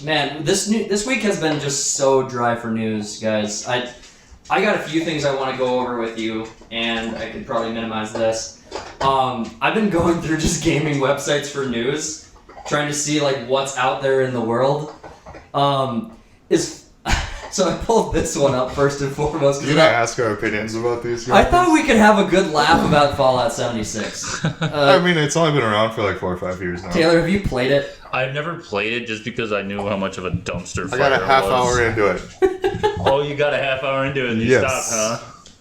Man, this week has been just so dry for news, guys. I got a few things I want to go over with you, and I could probably minimize this. I've been going through just gaming websites for news, trying to see like what's out there in the world. So I pulled this one up first and foremost. You're gonna ask our opinions about these guys? I thought we could have a good laugh about Fallout 76. I mean, it's only been around for like 4 or 5 years now. Taylor, have you played it? I've never played it just because I knew how much of a dumpster fire I got a half it was. hour into it. Oh, you got a half hour into it and you stopped, huh?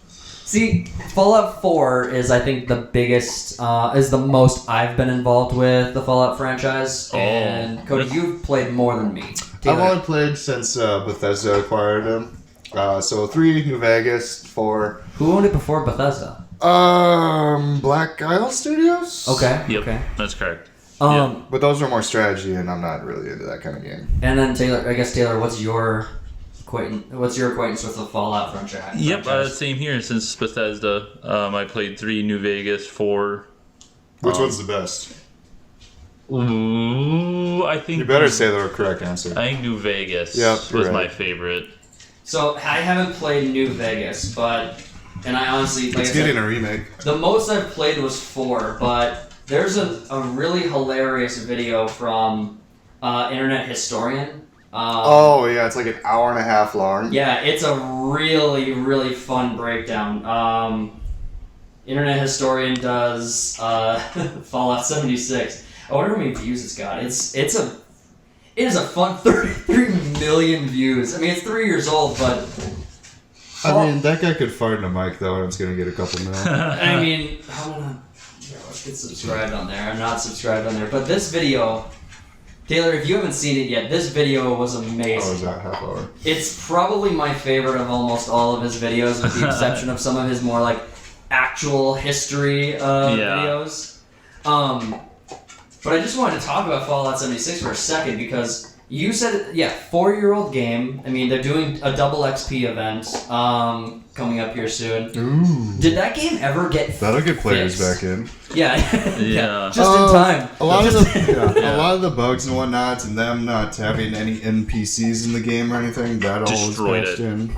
See, Fallout 4 is, I think, the biggest, is the most I've been involved with the Fallout franchise. Oh. And Cody, you've played more than me. I've only played since Bethesda acquired them. So 3, New Vegas, 4. Who owned it before Bethesda? Black Isle Studios? Okay. Yep, Okay. that's correct. But those are more strategy, and I'm not really into that kind of game. And then Taylor, what's your acquaintance with the Fallout franchise? Yep, same here. Since Bethesda, I played 3, New Vegas, 4. Which one's the best? Ooh, I think... You better say the correct answer. I think New Vegas was my favorite. So, I haven't played New Vegas, and I honestly... It's getting a remake. The most I've played was 4, but there's a really hilarious video from Internet Historian. It's like an hour and a half long. Yeah, it's a really, really fun breakdown. Internet Historian does Fallout 76. I wonder how many views it's got. It is a fun 33 million views. I mean, it's 3 years old, but... I mean, that guy could fart in a mic, though, and it's going to get a couple mil. I mean, let's get subscribed on there. I'm not subscribed on there. But this video... Taylor, if you haven't seen it yet, this video was amazing. Oh, is that half hour? It's probably my favorite of almost all of his videos, with the exception of some of his more, like, actual history videos. But I just wanted to talk about Fallout 76 for a second, because you said, 4-year-old game. I mean, they're doing a double XP event coming up here soon. Ooh. Did that game ever get That'll get players fixed? back in. Yeah. Yeah. Just in time. A lot of the bugs and whatnot, and them not having any NPCs in the game or anything, that all was Destroyed patched it. in.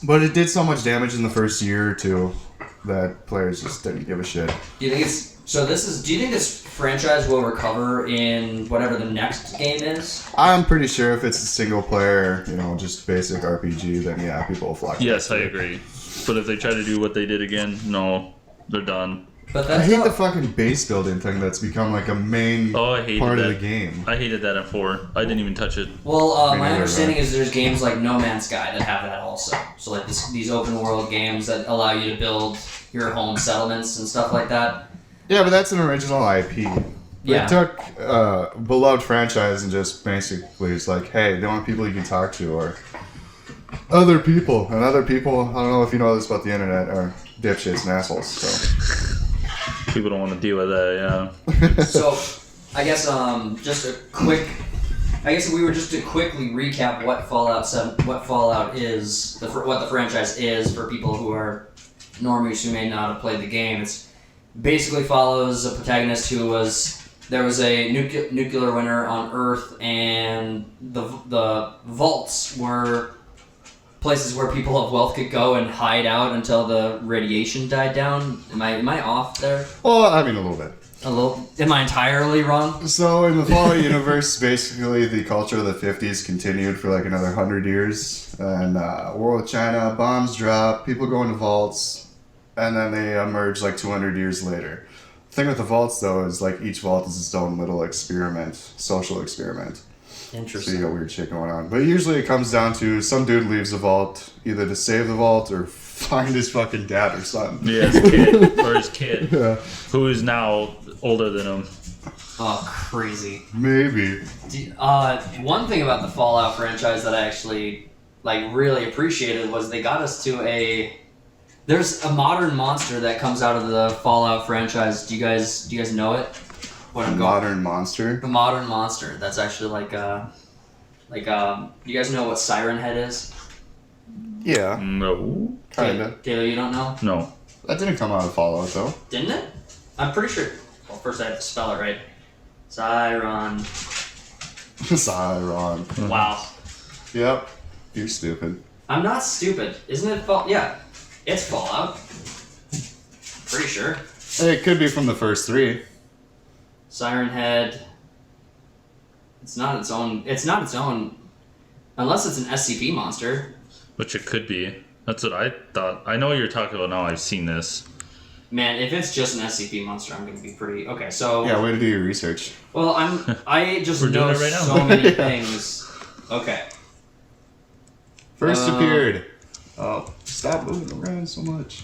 But it did so much damage in the first year or two that players just didn't give a shit. Do you think this franchise will recover in whatever the next game is? I'm pretty sure if it's a single player, just basic RPG, then yeah, people will flock. Yes, I agree. But if they try to do what they did again, no, they're done. But I hate the fucking base building thing that's become like a main part of the game. I hated that at 4. I didn't even touch it. Well, my understanding is there's games like No Man's Sky that have that also. So like these open world games that allow you to build your home settlements and stuff like that. Yeah, but that's an original IP. They took a beloved franchise and just basically it's like, hey, the only people you can talk to are other people. And other people, I don't know if you know this about the internet, are dipshits and assholes. So People don't want to deal with that, yeah. So, I guess we were just to quickly recap what Fallout is, what the franchise is for people who are normies who may not have played the game. It's basically follows a protagonist there was a nuclear winter on Earth, and the vaults were places where people of wealth could go and hide out until the radiation died down. Am I off there? well, I mean, a little bit. A little? Am I entirely wrong? So in the Fallout universe, basically the culture of the 50s continued for like another 100 years. And World China, bombs drop, people go into vaults, and then they emerge like 200 years later. The thing with the vaults, though, is like each vault is its own little social experiment. Interesting. So you got weird shit going on. But usually it comes down to some dude leaves the vault either to save the vault or find his fucking dad or son. Yeah, his kid. Yeah. Who is now older than him. Oh, crazy. Maybe. One thing about the Fallout franchise that I actually really appreciated was they got us to there's a modern monster that comes out of the Fallout franchise. Do you guys know it? Modern monster? The modern monster. That's actually you guys know what Siren Head is? Yeah. No. Kinda. Taylor, you don't know? No. That didn't come out of Fallout, though. Didn't it? I'm pretty sure. Well, first I have to spell it right. Siren Siron. Wow. Yep. You're stupid. I'm not stupid. Isn't it Fallout? Yeah. It's Fallout. Pretty sure. It could be from the first 3. Siren Head. It's not its own. Unless it's an SCP monster. Which it could be. That's what I thought. I know what you're talking about now. I've seen this. Man, if it's just an SCP monster, I'm gonna be pretty okay. So Yeah, way to do your research. well, I just We're doing know it right now. so many things. Okay. First appeared. Oh, stop moving around so much.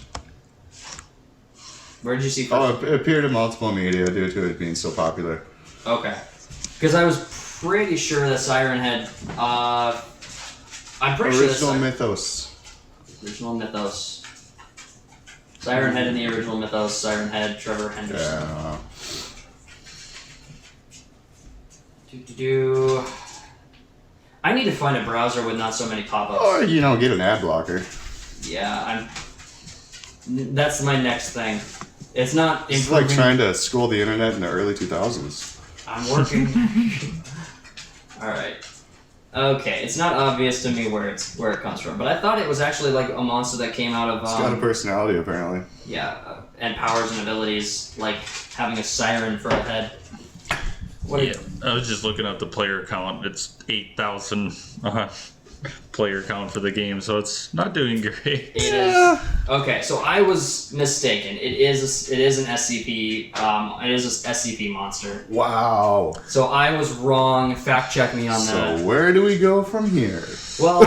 Where did you see first? Oh, it appeared in multiple media due to it being so popular. Okay. Because I was pretty sure that Siren Head. I'm pretty Original sure that mythos. Original Mythos. Siren Head in the original Mythos. Siren Head. Trevor Henderson. Yeah. I need to find a browser with not so many pop-ups. Or, get an ad blocker. Yeah, that's my next thing. It's not It's improving. like trying to school the internet in the early 2000s. I'm working. All right. Okay, it's not obvious to me where it comes from, but I thought it was actually like a monster that came out of. It's got a personality, apparently. Yeah, and powers and abilities, like having a siren for a head. Yeah, I was just looking up the player count. It's 8,000 player count for the game, so it's not doing great. It is. Okay, so I was mistaken. It is an SCP. It is an SCP monster. Wow. So I was wrong. Fact check me on that. So where do we go from here? Well,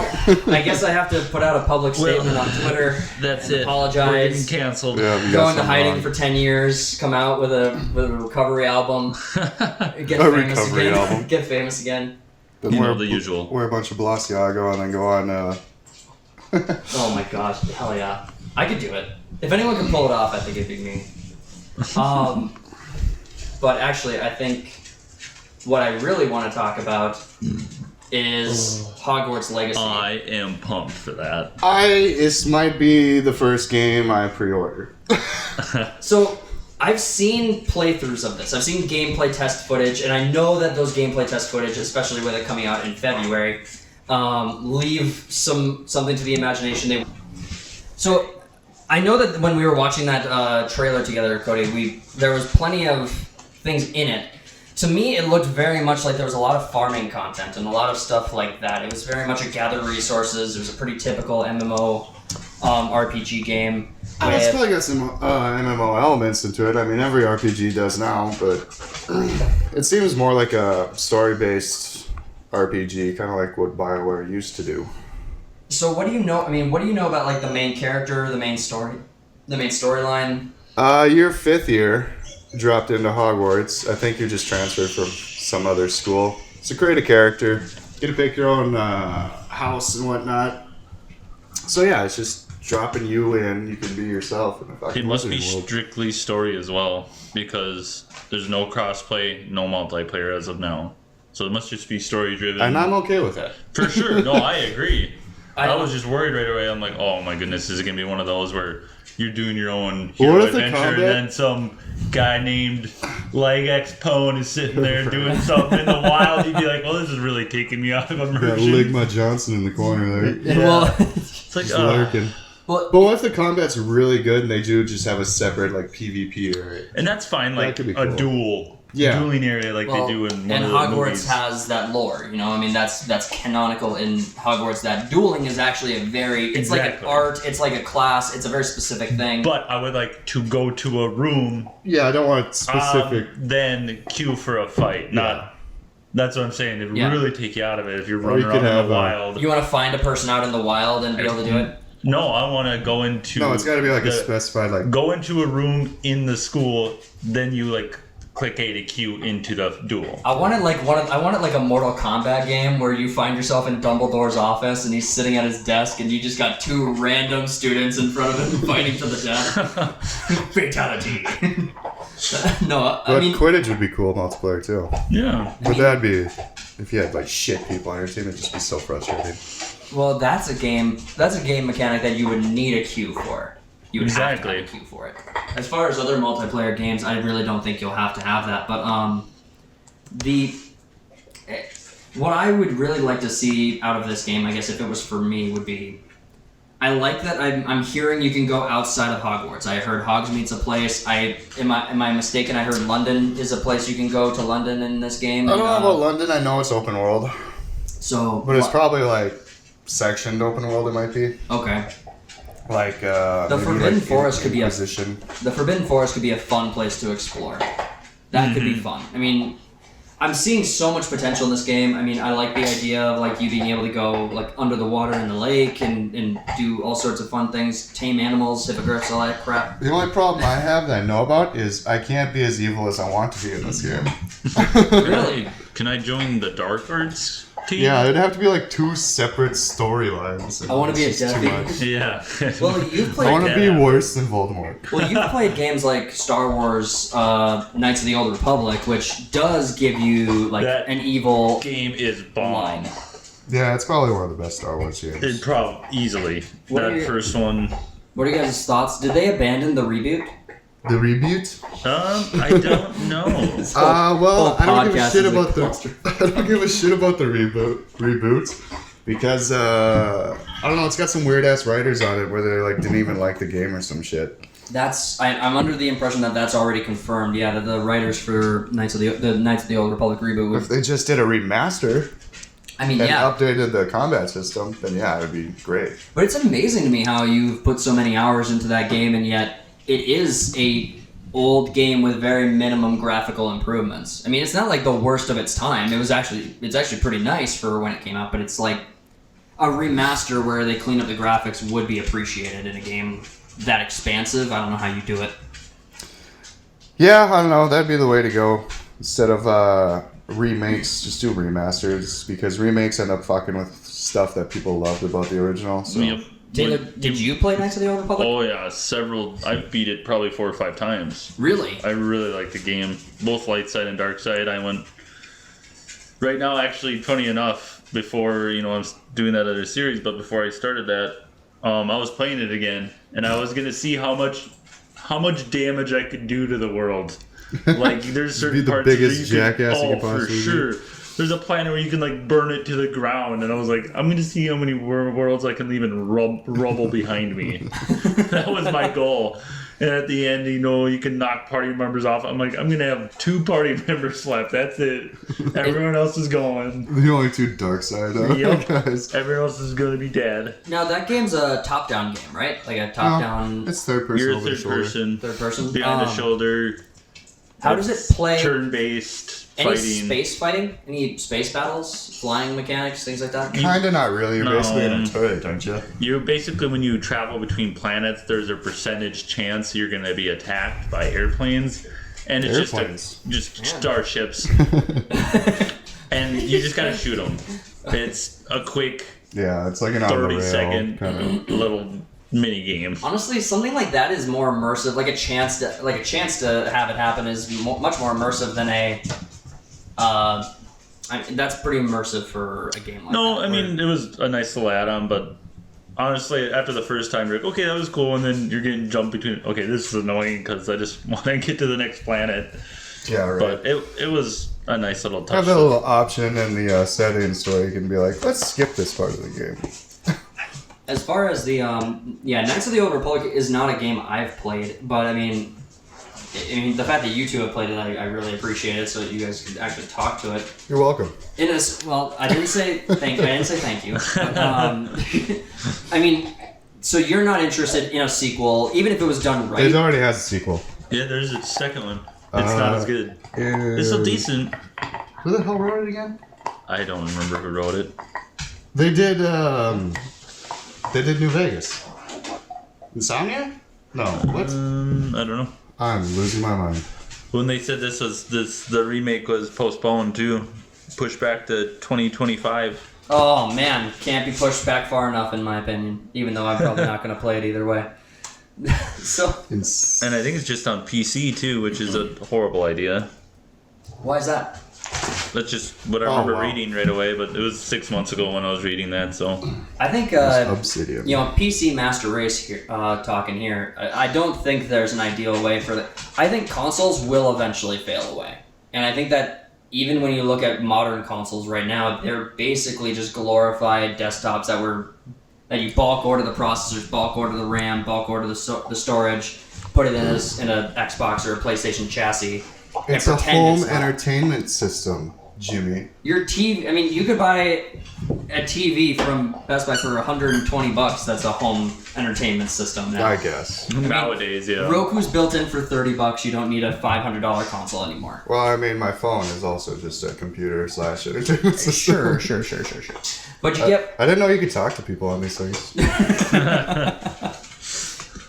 I guess I have to put out a public statement on Twitter. That's and it. Apologize. We're getting canceled. Yeah, we got Go into something hiding wrong. for 10 years. Come out with a recovery album. Get A famous recovery again. album. Get famous again. Then You know wear- the usual. Wear a bunch of Balenciaga and then go on. Oh my gosh, hell yeah. I could do it. If anyone could pull it off, I think it'd be me. But actually, I think what I really want to talk about is Hogwarts Legacy. I am pumped for that. This might be the first game I pre-order. So, I've seen playthroughs of this. I've seen gameplay test footage, and I know that those gameplay test footage, especially with it coming out in February, leave something to the imagination. So, I know that when we were watching that trailer together, Cody, there was plenty of things in it. To me, it looked very much like there was a lot of farming content and a lot of stuff like that. It was very much a gather resources. It was a pretty typical MMO RPG game. It's probably got some MMO elements into it. I mean, every RPG does now, but it seems more like a story-based RPG, kind of like what BioWare used to do. So what do you know? I mean, what do you know about like the main character, the main storyline? Your 5th year dropped into Hogwarts. I think you're just transferred from some other school. So create a character, get to pick your own house and whatnot. So yeah, it's just dropping you in. You can be yourself in the fucking It must be Wizarding world. strictly story as well, because there's no crossplay, no multiplayer as of now. So it must just be story driven. And I'm okay with that. For sure. No, I agree. I I was just worried right away. I'm like, oh my goodness, is it gonna be one of those where you're doing your own What hero if the adventure, and combat- then some guy named Legax Pone is sitting there doing something in the wild? You'd be like, well, this is really taking me out of Got immersion. Ligma Johnson in the corner there. Well, It's like, Just lurking. well, But what if the combat's really good and they do just have a separate like PvP area? and that's fine, like could be a cool. dueling area like well, they do in one and of the Hogwarts movies. has that lore. You know, I mean, that's canonical in Hogwarts. That dueling is actually a very. It's like an Exactly. art. It's like a class. It's a very specific thing. But I would like to go to a room, Yeah, I don't want specific. then queue for a fight. Not. That's what I'm saying. It would Yeah. really take you out of it if you're Or running you around could in have, the wild. You want to find a person out in the wild and be able to do it? No, I want to go into. No, it's got to be like a the- specified like. Go into a room in the school, then you like click A to queue into the duel. I want it like a Mortal Kombat game where you find yourself in Dumbledore's office and he's sitting at his desk and you just got 2 random students in front of him fighting to the death. Fatality. No, I But mean, Quidditch would be cool multiplayer too. Yeah. But that'd be if you had like shit people on your team. It'd just be so frustrating. well, that's a game mechanic that you would need a queue for. You would have to Exactly. have a queue for it. As far as other multiplayer games, I really don't think you'll have to have that. But What I would really like to see out of this game, I guess if it was for me, would be... I like that I'm hearing you can go outside of Hogwarts. I heard Hogsmeade's a place. Am I mistaken? I heard London is a place you can go to London in this game. I don't know about London. I know it's open world. So... But it's probably, like, sectioned open world it might be. Okay. Like, the Forbidden Forest could be a... Inquisition. The Forbidden Forest could be a fun place to explore. That could be fun. I mean... I'm seeing so much potential in this game. I mean, I like the idea of like you being able to go like under the water in the lake and do all sorts of fun things, tame animals, hippogriffs, all that crap. The only problem I have that I know about is I can't be as evil as I want to be in this game. Really? Can I join the Dark Arts team? Yeah, it'd have to be like two separate storylines. I want to be a Deathly. Yeah. Well, you've played. I want to be worse than Voldemort. Well, you've played games like Star Wars, Knights of the Old Republic, which does give you like That an evil game is bomb. line. Yeah, it's probably one of the best Star Wars games. It probably easily. What are That your- first one. What are you guys' thoughts? Did they abandon the reboot? The reboot? I don't know. Well, I don't give a podcast shit is a about the. cluster. I don't give a shit about the reboot because I don't know. It's got some weird ass writers on it where they like didn't even like the game or some shit. I'm under the impression that that's already confirmed. Yeah, that the writers for Knights of the Old Republic reboot would. If they just did a remaster I mean, and yeah, updated the combat system, then yeah, it would be great. but it's amazing to me how you've put so many hours into that game, and yet it is a old game with very minimum graphical improvements. I mean, it's not like the worst of its time. It's actually pretty nice for when it came out, but it's like a remaster where they clean up the graphics would be appreciated in a game that expansive. I don't know how you do it. Yeah, I don't know. That'd be the way to go. Instead of remakes, just do remasters because remakes end up fucking with stuff that people loved about the original. So. Yep. Taylor, did you play Knights of the Old Republic? Oh yeah, several. I've beat it probably 4 or 5 times. Really? I really like the game, both light side and dark side. I went right now. Actually, funny enough, before I was doing that other series, but before I started that, I was playing it again, and I was gonna see how much damage I could do to the world. Like there's certain Be the parts biggest where jackass you could for possibly be. sure. There's a planet where you can like burn it to the ground, and I was like, I'm gonna see how many worlds I can leave in rubble behind me. That was my goal. And at the end, you can knock party members off. I'm like, I'm gonna have 2 party members left. That's it. Everyone else is going. The only two dark side Yep. guys. Everyone else is gonna be dead. Now that game's a top-down game, right? Like a top-down It's third person You're over the third shoulder. person, third person. behind the shoulder. How does it play? Turn-based Any fighting. space fighting? Any space battles? Flying mechanics? Things like that? Kinda not really. You're No. basically in a turret, aren't you? You basically, when you travel between planets, there's a percentage chance you're going to be attacked by airplanes, and it's Airplanes. just starships, and you just gotta shoot them. It's a quick Yeah, it's like an on the rail 30-second kind of. little mini game. Honestly, something like that is more immersive. Like a chance to have it happen is much more immersive than a. That's pretty immersive for a game like that. No, I mean it was a nice little add-on, but honestly, after the first time, you're like, okay, that was cool, and then you're getting jumped between. Okay, this is annoying because I just want to get to the next planet. Yeah, right. But it was a nice little touch. Have that little option in the settings where you can be like, let's skip this part of the game. As far as the Knights of the Old Republic is not a game I've played, but I mean the fact that you two have played it, I really appreciate it. So that you guys could actually talk to it. You're welcome. I didn't say thank you. But, I mean, so you're not interested in a sequel, even if it was done right. It already has a sequel. Yeah, there's a second one. It's not as good. It's still decent. Who the hell wrote it again? I don't remember who wrote it. They did New Vegas. Insomnia? No, what? I don't know. I'm losing my mind. When they said the remake was postponed too, pushed back to 2025. Oh man, can't be pushed back far enough in my opinion. Even though I'm probably not going to play it either way. So. And I think it's just on PC too, which is a horrible idea. Why is that? That's just what I remember wow. reading right away, but it was 6 months ago when I was reading that, so. I think, Obsidian. PC Master Race here, talking here, I don't think there's an ideal way for that. I think consoles will eventually fail away. And I think that even when you look at modern consoles right now, they're basically just glorified desktops that you bulk order the processors, bulk order the RAM, bulk order the storage, put it in an Xbox or a PlayStation chassis. It's a home entertainment system, Jimmy. Your TV, I mean, you could buy a TV from Best Buy for $120. That's a home entertainment system now. I guess. Nowadays, yeah. Roku's built in for $30. You don't need a $500 console anymore. Well, I mean, my phone is also just a computer / entertainment system. Sure. But you get... I didn't know you could talk to people on these things.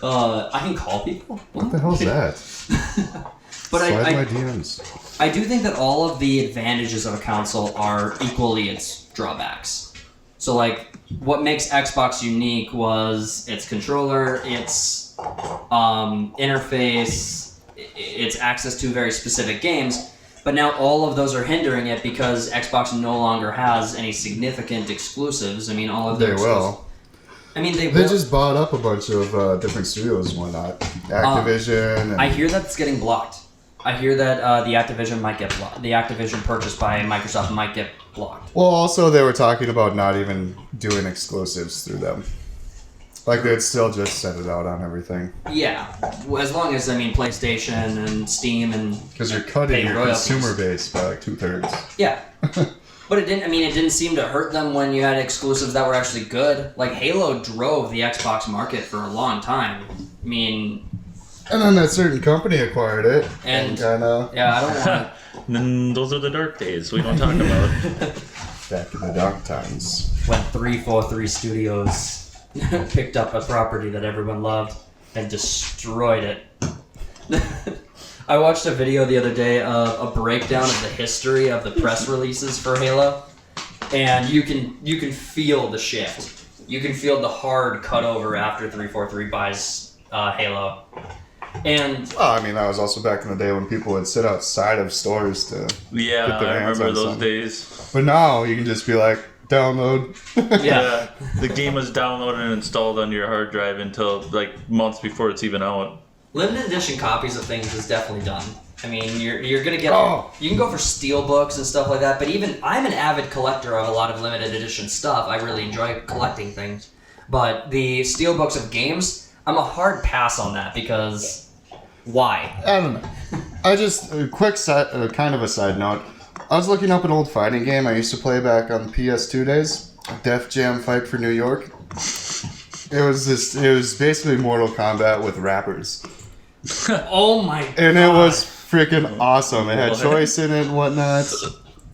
I can call people? What the hell's that? But Slide my DMs. I do think that all of the advantages of a console are equally its drawbacks. So, like, what makes Xbox unique was its controller, its interface, its access to very specific games. But now all of those are hindering it because Xbox no longer has any significant exclusives. I mean, all of their will. I mean, they just bought up a bunch of different studios and whatnot. Activision. I hear that it's getting blocked. I hear that the Activision might get blocked. The Activision purchase by Microsoft might get blocked. Well, also they were talking about not even doing exclusives through them. Like they'd still just set it out on everything. Yeah, as long as PlayStation and Steam and because you're cutting your consumer base by like 2/3. Yeah, but it didn't seem to hurt them when you had exclusives that were actually good. Like Halo drove the Xbox market for a long time. I mean. And then that certain company acquired it. And kinda... Yeah, I don't want to... Those are the dark days we don't talk about. Back in the dark times. When 343 Studios picked up a property that everyone loved and destroyed it. I watched a video the other day of a breakdown of the history of the press releases for Halo. And you can feel the shift. You can feel the hard cutover after 343 buys Halo. And I mean, that was also back in the day when people would sit outside of stores to get their hands on those days. But now you can just be like, download. Yeah, the game was downloaded and installed on your hard drive until like months before it's even out. Limited edition copies of things is definitely done. I mean, you're gonna get you can go for steel books and stuff like that. But even I'm an avid collector of a lot of limited edition stuff. I really enjoy collecting things. But the steel books of games, I'm a hard pass on that because why? I don't know. I just a quick kind of a side note. I was looking up an old fighting game I used to play back on the PS2 days. Def Jam Fight for New York. It was basically Mortal Kombat with rappers. Oh my god. And it was freaking awesome. It had choice in it and whatnot.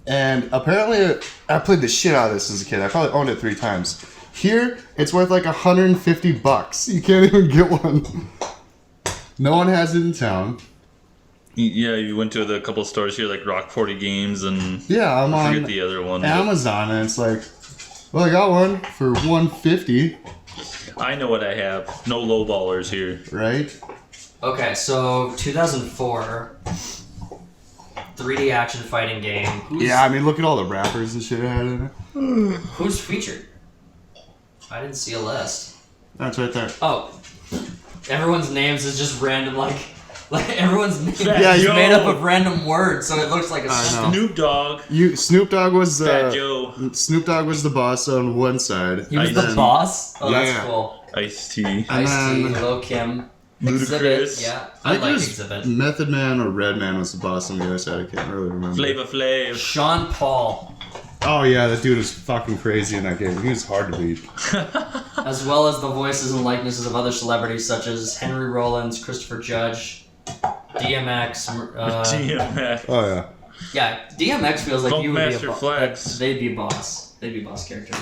And apparently I played the shit out of this as a kid. I probably owned it 3 times. Here, it's worth like $150. You can't even get one. No one has it in town. Yeah, you went to the couple stores here, like Rock 40 Games and I'm I forget on the other one. Amazon, and it's like, well, I got one for $150. I know what I have. No lowballers here. Right? Okay, so 2004, 3D action fighting game. I mean, look at all the rappers and shit it had in it. Who's featured? I didn't see a list. That's right there. Oh, everyone's names is just random, like everyone's name is made up of random words, so it looks like a Snoop Dogg. Snoop Dogg was Fat Joe. Snoop Dogg was the boss on one side. He was the boss. Oh, that's cool. Ice-T. Ice-T, Lil Kim, Exhibit. Yeah, I like Exhibit. Method Man or Redman was the boss on the other side. I can't really remember. Flavor Flav. Sean Paul. Oh yeah, that dude was fucking crazy in that game. He was hard to beat. As well as the voices and likenesses of other celebrities such as Henry Rollins, Christopher Judge, DMX. DMX. Oh yeah. Yeah, DMX feels like Funk you would Master be a Flex. They'd be a boss. They'd be a boss character.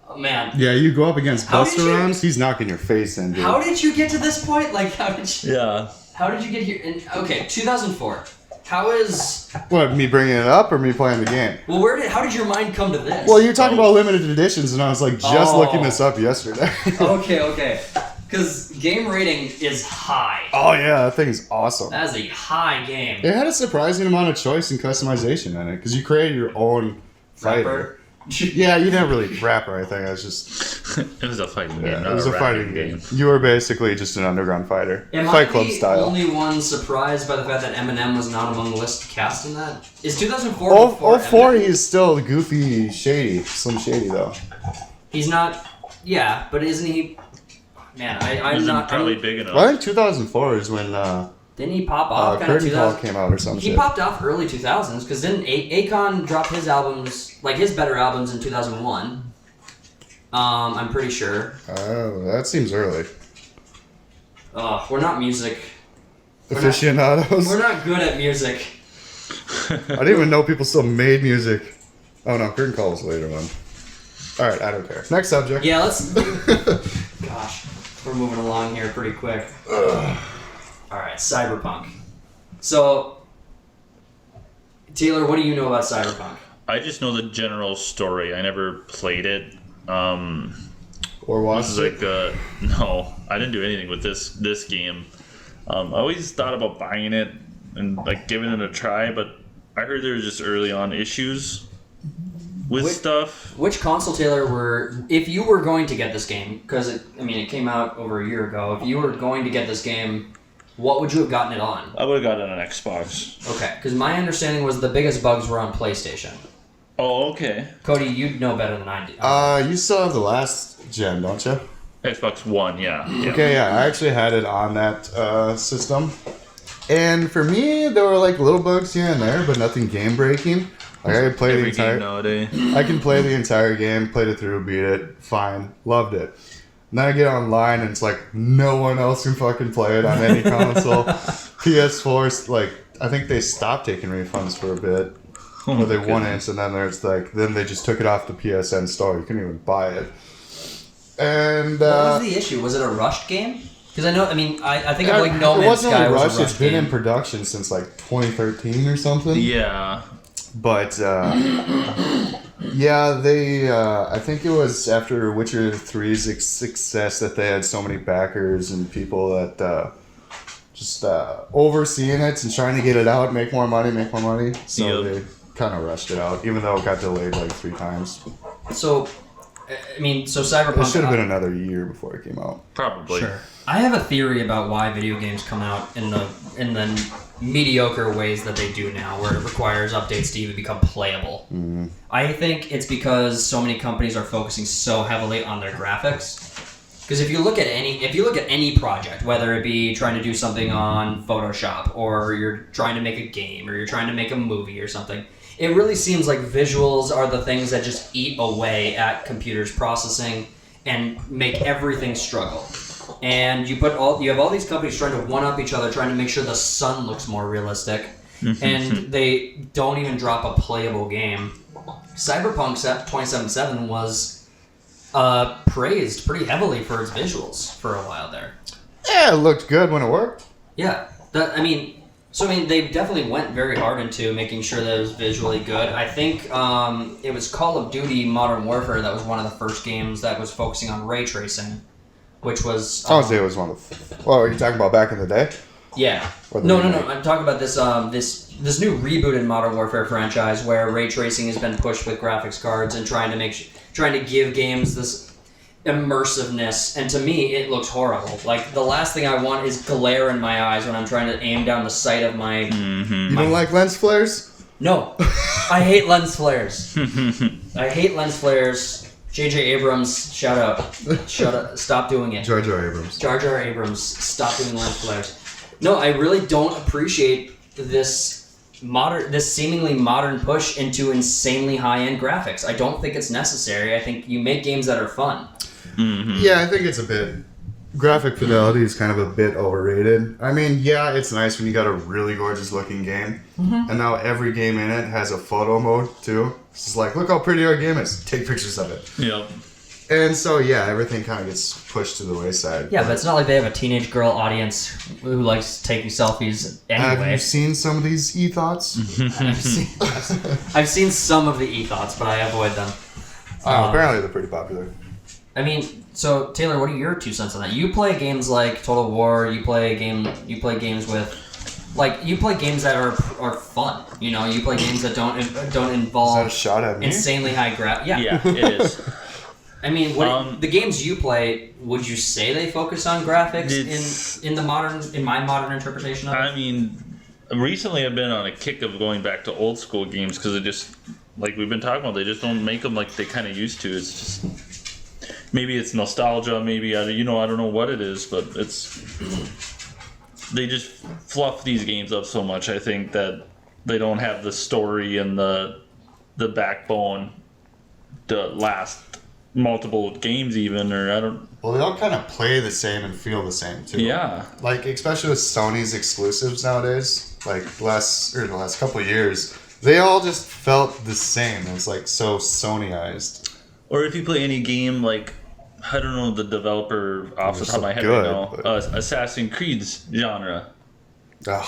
Oh man. Yeah, you go up against Busta Rhymes, he's knocking your face in, dude. How did you get to this point? Like, how did you? Yeah. How did you get here? Okay, 2004. How is... What, me bringing it up or me playing the game? Well, how did your mind come to this? Well, you're talking about limited editions, and I was like just looking this up yesterday. Okay. Because game rating is high. Oh yeah, that thing's awesome. That is a high game. It had a surprising amount of choice and customization in it, because you created your own fighter. Yeah, you didn't really rap or anything. It was just It was a fighting game. yeah, Not it was a rapping fighting game. You were basically just an underground fighter, Am Fight I Club the style. only one surprised by the fact that Eminem was not among the list cast in that? Is 2004 Oh, before 04, Eminem? he's still goofy, shady, Slim Shady though. He's not. Yeah, but isn't he? Man, I'm Wasn't not. probably I'm, big enough. Well, I think 2004 is when didn't he pop off kind of Curtain Call 2000? came out or some He shit. popped off early 2000s because then Akon dropped his albums, like his better albums, in 2001. I'm pretty sure. Oh, that seems early. We're not music. Aficionados. We're not good at music. I didn't even know people still made music. Oh no, Curtain Call was the later one. Alright, I don't care. Next subject. Yeah, let's. Gosh, we're moving along here pretty quick. Alright, Cyberpunk. So, Taylor, what do you know about Cyberpunk? I just know the general story. I never played it. Or watched This is it. like no, I didn't do anything with this game. I always thought about buying it and like giving it a try, but I heard there was just early on issues with stuff. Which console, Taylor, if you were going to get this game, because it came out over a year ago, if you were going to get this game, what would you have gotten it on? I would have got it on an Xbox. Okay, because my understanding was the biggest bugs were on PlayStation. Oh, okay. Cody, you'd know better than I do. You still have the last gen, don't you? Xbox One, yeah. Okay, yeah, I actually had it on that system. And for me, there were like little bugs here and there, but nothing game breaking. Like I could play Every the entire game nowadays. I can play the entire game, played it through, beat it, fine, loved it. And then I get online and it's like no one else can fucking play it on any console. PS4, like I think they stopped taking refunds for a bit. Oh Or they my won goodness. it, and then there's like then they just took it off the PSN store. You couldn't even buy it. And What was the issue? Was it a rushed game? Because I think of like No it Man's wasn't Sky really was rushed. a It's rushed been game. in production since like 2013 or something. Yeah. But yeah, they I think it was after Witcher 3's success that they had so many backers and people that just overseeing it and trying to get it out, make more money. So Yep. they kind of rushed it out, even though it got delayed like 3 times. So Cyberpunk. It should have been another year before it came out. Probably. Sure. I have a theory about why video games come out in the mediocre ways that they do now, where it requires updates to even become playable. Mm-hmm. I think it's because so many companies are focusing so heavily on their graphics. Because if you look at any project, whether it be trying to do something on Photoshop, or you're trying to make a game, or you're trying to make a movie or something, it really seems like visuals are the things that just eat away at computers' processing and make everything struggle. And you have all these companies trying to one-up each other, trying to make sure the sun looks more realistic, and they don't even drop a playable game. Cyberpunk 2077 was praised pretty heavily for its visuals for a while there. Yeah, it looked good when it worked. Yeah, they definitely went very hard into making sure that it was visually good. I think it was Call of Duty Modern Warfare that was one of the first games that was focusing on ray tracing, which was... I would say it was one of... Well, are you talking about back in the day? Yeah. Or the No. remake? I'm talking about this this new rebooted Modern Warfare franchise where ray tracing has been pushed with graphics cards and trying to give games this immersiveness, and to me it looks horrible. Like the last thing I want is glare in my eyes when I'm trying to aim down the sight of my You don't like lens flares? No. I hate lens flares. I hate lens flares. J.J. Abrams, shout out, stop doing it. Jar Jar Abrams. Jar Jar Abrams, stop doing lens flares. No, I really don't appreciate this seemingly modern push into insanely high-end graphics. I don't think it's necessary. I think you make games that are fun. Yeah, I think it's a bit... Graphic fidelity is kind of a bit overrated. I mean, yeah, it's nice when you got a really gorgeous looking game. And now every game in it has a photo mode, too. It's just like, look how pretty our game is. Take pictures of it. Yep. And so, yeah, everything kind of gets pushed to the wayside. Yeah, but it's not like they have a teenage girl audience who likes taking selfies Have anyway. you seen some of these e-thoughts? I've seen some of the e-thoughts, but I avoid them. Apparently they're pretty popular. I mean, so Taylor, what are your 2 cents on that? You play games like Total War. You play games with Like, you play games that are fun. You know, you play games that don't Is that involve a shot at me? insanely high Yeah, it is. I mean, the games you play, would you say they focus on graphics in my modern interpretation of it? I mean, recently I've been on a kick of going back to old school games because it just, like we've been talking about, they just don't make them like they kind of used to. It's just, maybe it's nostalgia, maybe I don't know what it is, but they just fluff these games up so much. I think that they don't have the story and the backbone to last multiple games even, or I don't. Well, they all kind of play the same and feel the same too. Yeah. Like, especially with Sony's exclusives nowadays, like the last couple of years, they all just felt the same. It's like so Sony-ized. Or if you play any game like, I don't know the developer off the top of my head right now, Assassin's Creed's genre. Ugh.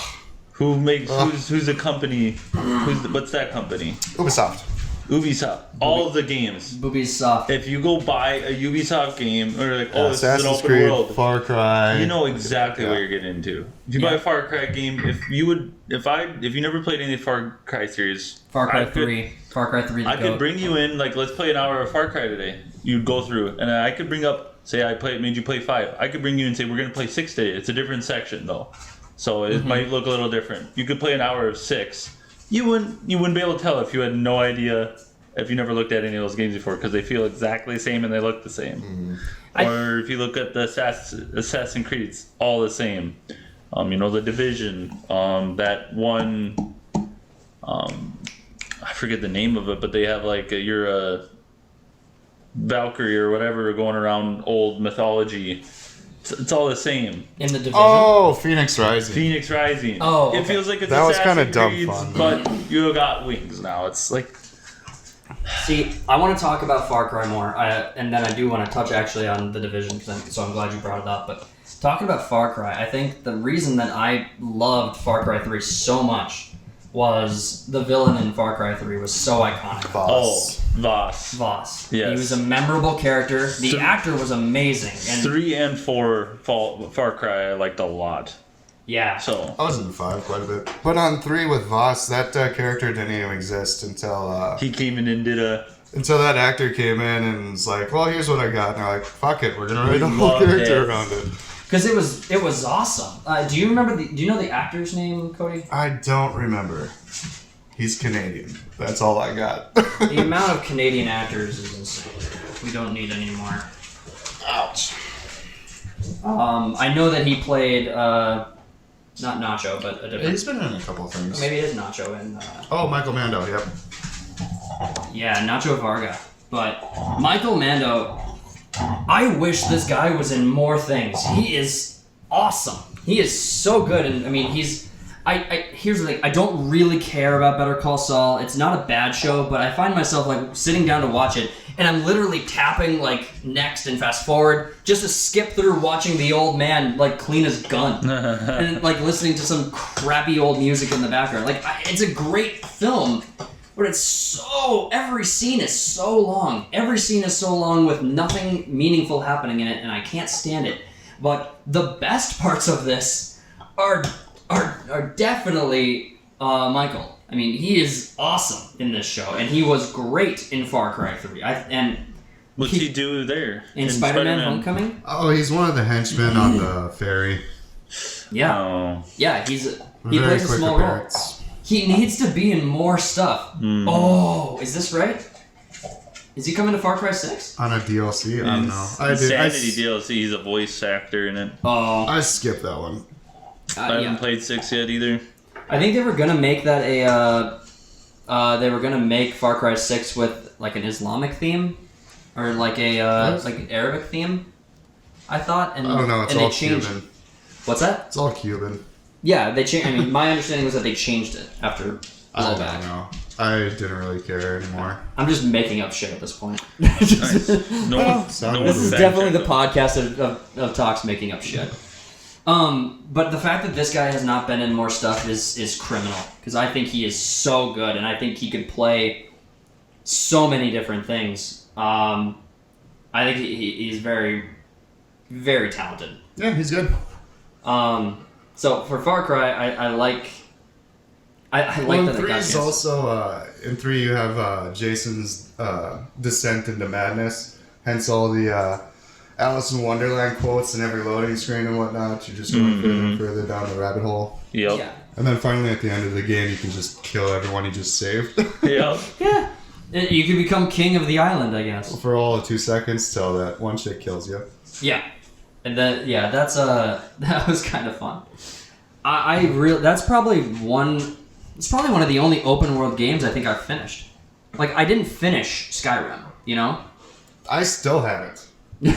Who makes who's the company? What's that company? Ubisoft. All of the games. Ubisoft. If you go buy a Ubisoft game, or like, this is an Assassin's open Creed, world, Far Cry. you know exactly what you're getting into. If you buy a Far Cry game, if you never played any Far Cry series, Far Cry 3. Far Cry 3. I could bring you in, like, let's play an hour of Far Cry today. You'd go through, and I could bring up, say made you play 5. I could bring you and say, we're going to play 6 today. It's a different section, though. So it might look a little different. You could play an hour of 6. You wouldn't be able to tell if you had no idea, if you never looked at any of those games before, because they feel exactly the same and they look the same. Or if you look at the Assassin's Creed, it's all the same. The Division, that one, I forget the name of it, but they have like you're a Valkyrie or whatever going around old mythology. It's all the same. In the Division? Oh, Phoenix Rising. Oh, okay. It feels like it's that was kind of Assassin's dumb Creed, fun. but you got wings now. It's like... See, I want to talk about Far Cry more, and then I do want to touch actually on the Division, so I'm glad you brought it up. But talking about Far Cry, I think the reason that I loved Far Cry 3 so much was the villain in Far Cry 3 was so iconic. Voss. Voss. Yes. He was a memorable character. The actor was amazing. And 3 and 4 Far Cry I liked a lot. Yeah. So I was in 5 quite a bit. But on 3 with Voss, that character didn't even exist until... he came in and did until that actor came in and was like, well, here's what I got. And they're like, fuck it, we're going to write a whole character around it. Because it was awesome. Do you know the actor's name, Cody? I don't remember. He's Canadian. That's all I got. The amount of Canadian actors is insane. We don't need any more. Ouch. I know that he played, not Nacho, but a different... He's been in a couple things. Maybe it is Nacho in... Michael Mando, yep. Yeah, Nacho Varga. But Michael Mando... I wish this guy was in more things. He is awesome. He is so good, and I mean, here's the thing. I don't really care about Better Call Saul. It's not a bad show, but I find myself like sitting down to watch it, and I'm literally tapping like next and fast forward just to skip through watching the old man like clean his gun and like listening to some crappy old music in the background. Like it's a great film. But every scene is so long. Every scene is so long with nothing meaningful happening in it, and I can't stand it. But the best parts of this are definitely Michael. I mean, he is awesome in this show, and he was great in Far Cry 3. What's he do there? In Spider-Man Homecoming? Oh, he's one of the henchmen on the ferry. Yeah. Oh. Yeah, he plays a small role. He needs to be in more stuff. Oh, is this right? Is he coming to Far Cry 6? On a DLC? I don't know. Insanity DLC, he's a voice actor in it. Oh. I skipped that one. I haven't played 6 yet either. I think they were gonna make that they were gonna make Far Cry 6 with like an Islamic theme, or like like an Arabic theme. I thought, and I don't know. It's all changed. Cuban. What's that? It's all Cuban. Yeah, they changed. I mean, my understanding was that they changed it after I don't blowback. know. I didn't really care anymore. I'm just making up shit at this point. Nice. This is definitely the podcast of Talks making up shit. But the fact that this guy has not been in more stuff is criminal, because I think he is so good, and I think he could play so many different things. I think he's very, very talented. Yeah, he's good. So for Far Cry, I like. I like Well, that. in 3 is it got also in 3 you have Jason's descent into madness. Hence all the Alice in Wonderland quotes in every loading screen and whatnot. You're just going further and further down the rabbit hole. Yep. Yeah. And then finally at the end of the game, you can just kill everyone you just saved. Yep. Yeah. You can become king of the island, I guess. For all of 2 seconds till that one chick kills you. Yeah. And then that's that was kind of fun. That's probably one. It's probably one of the only open world games I think I've finished. Like I didn't finish Skyrim, you know. I still haven't. You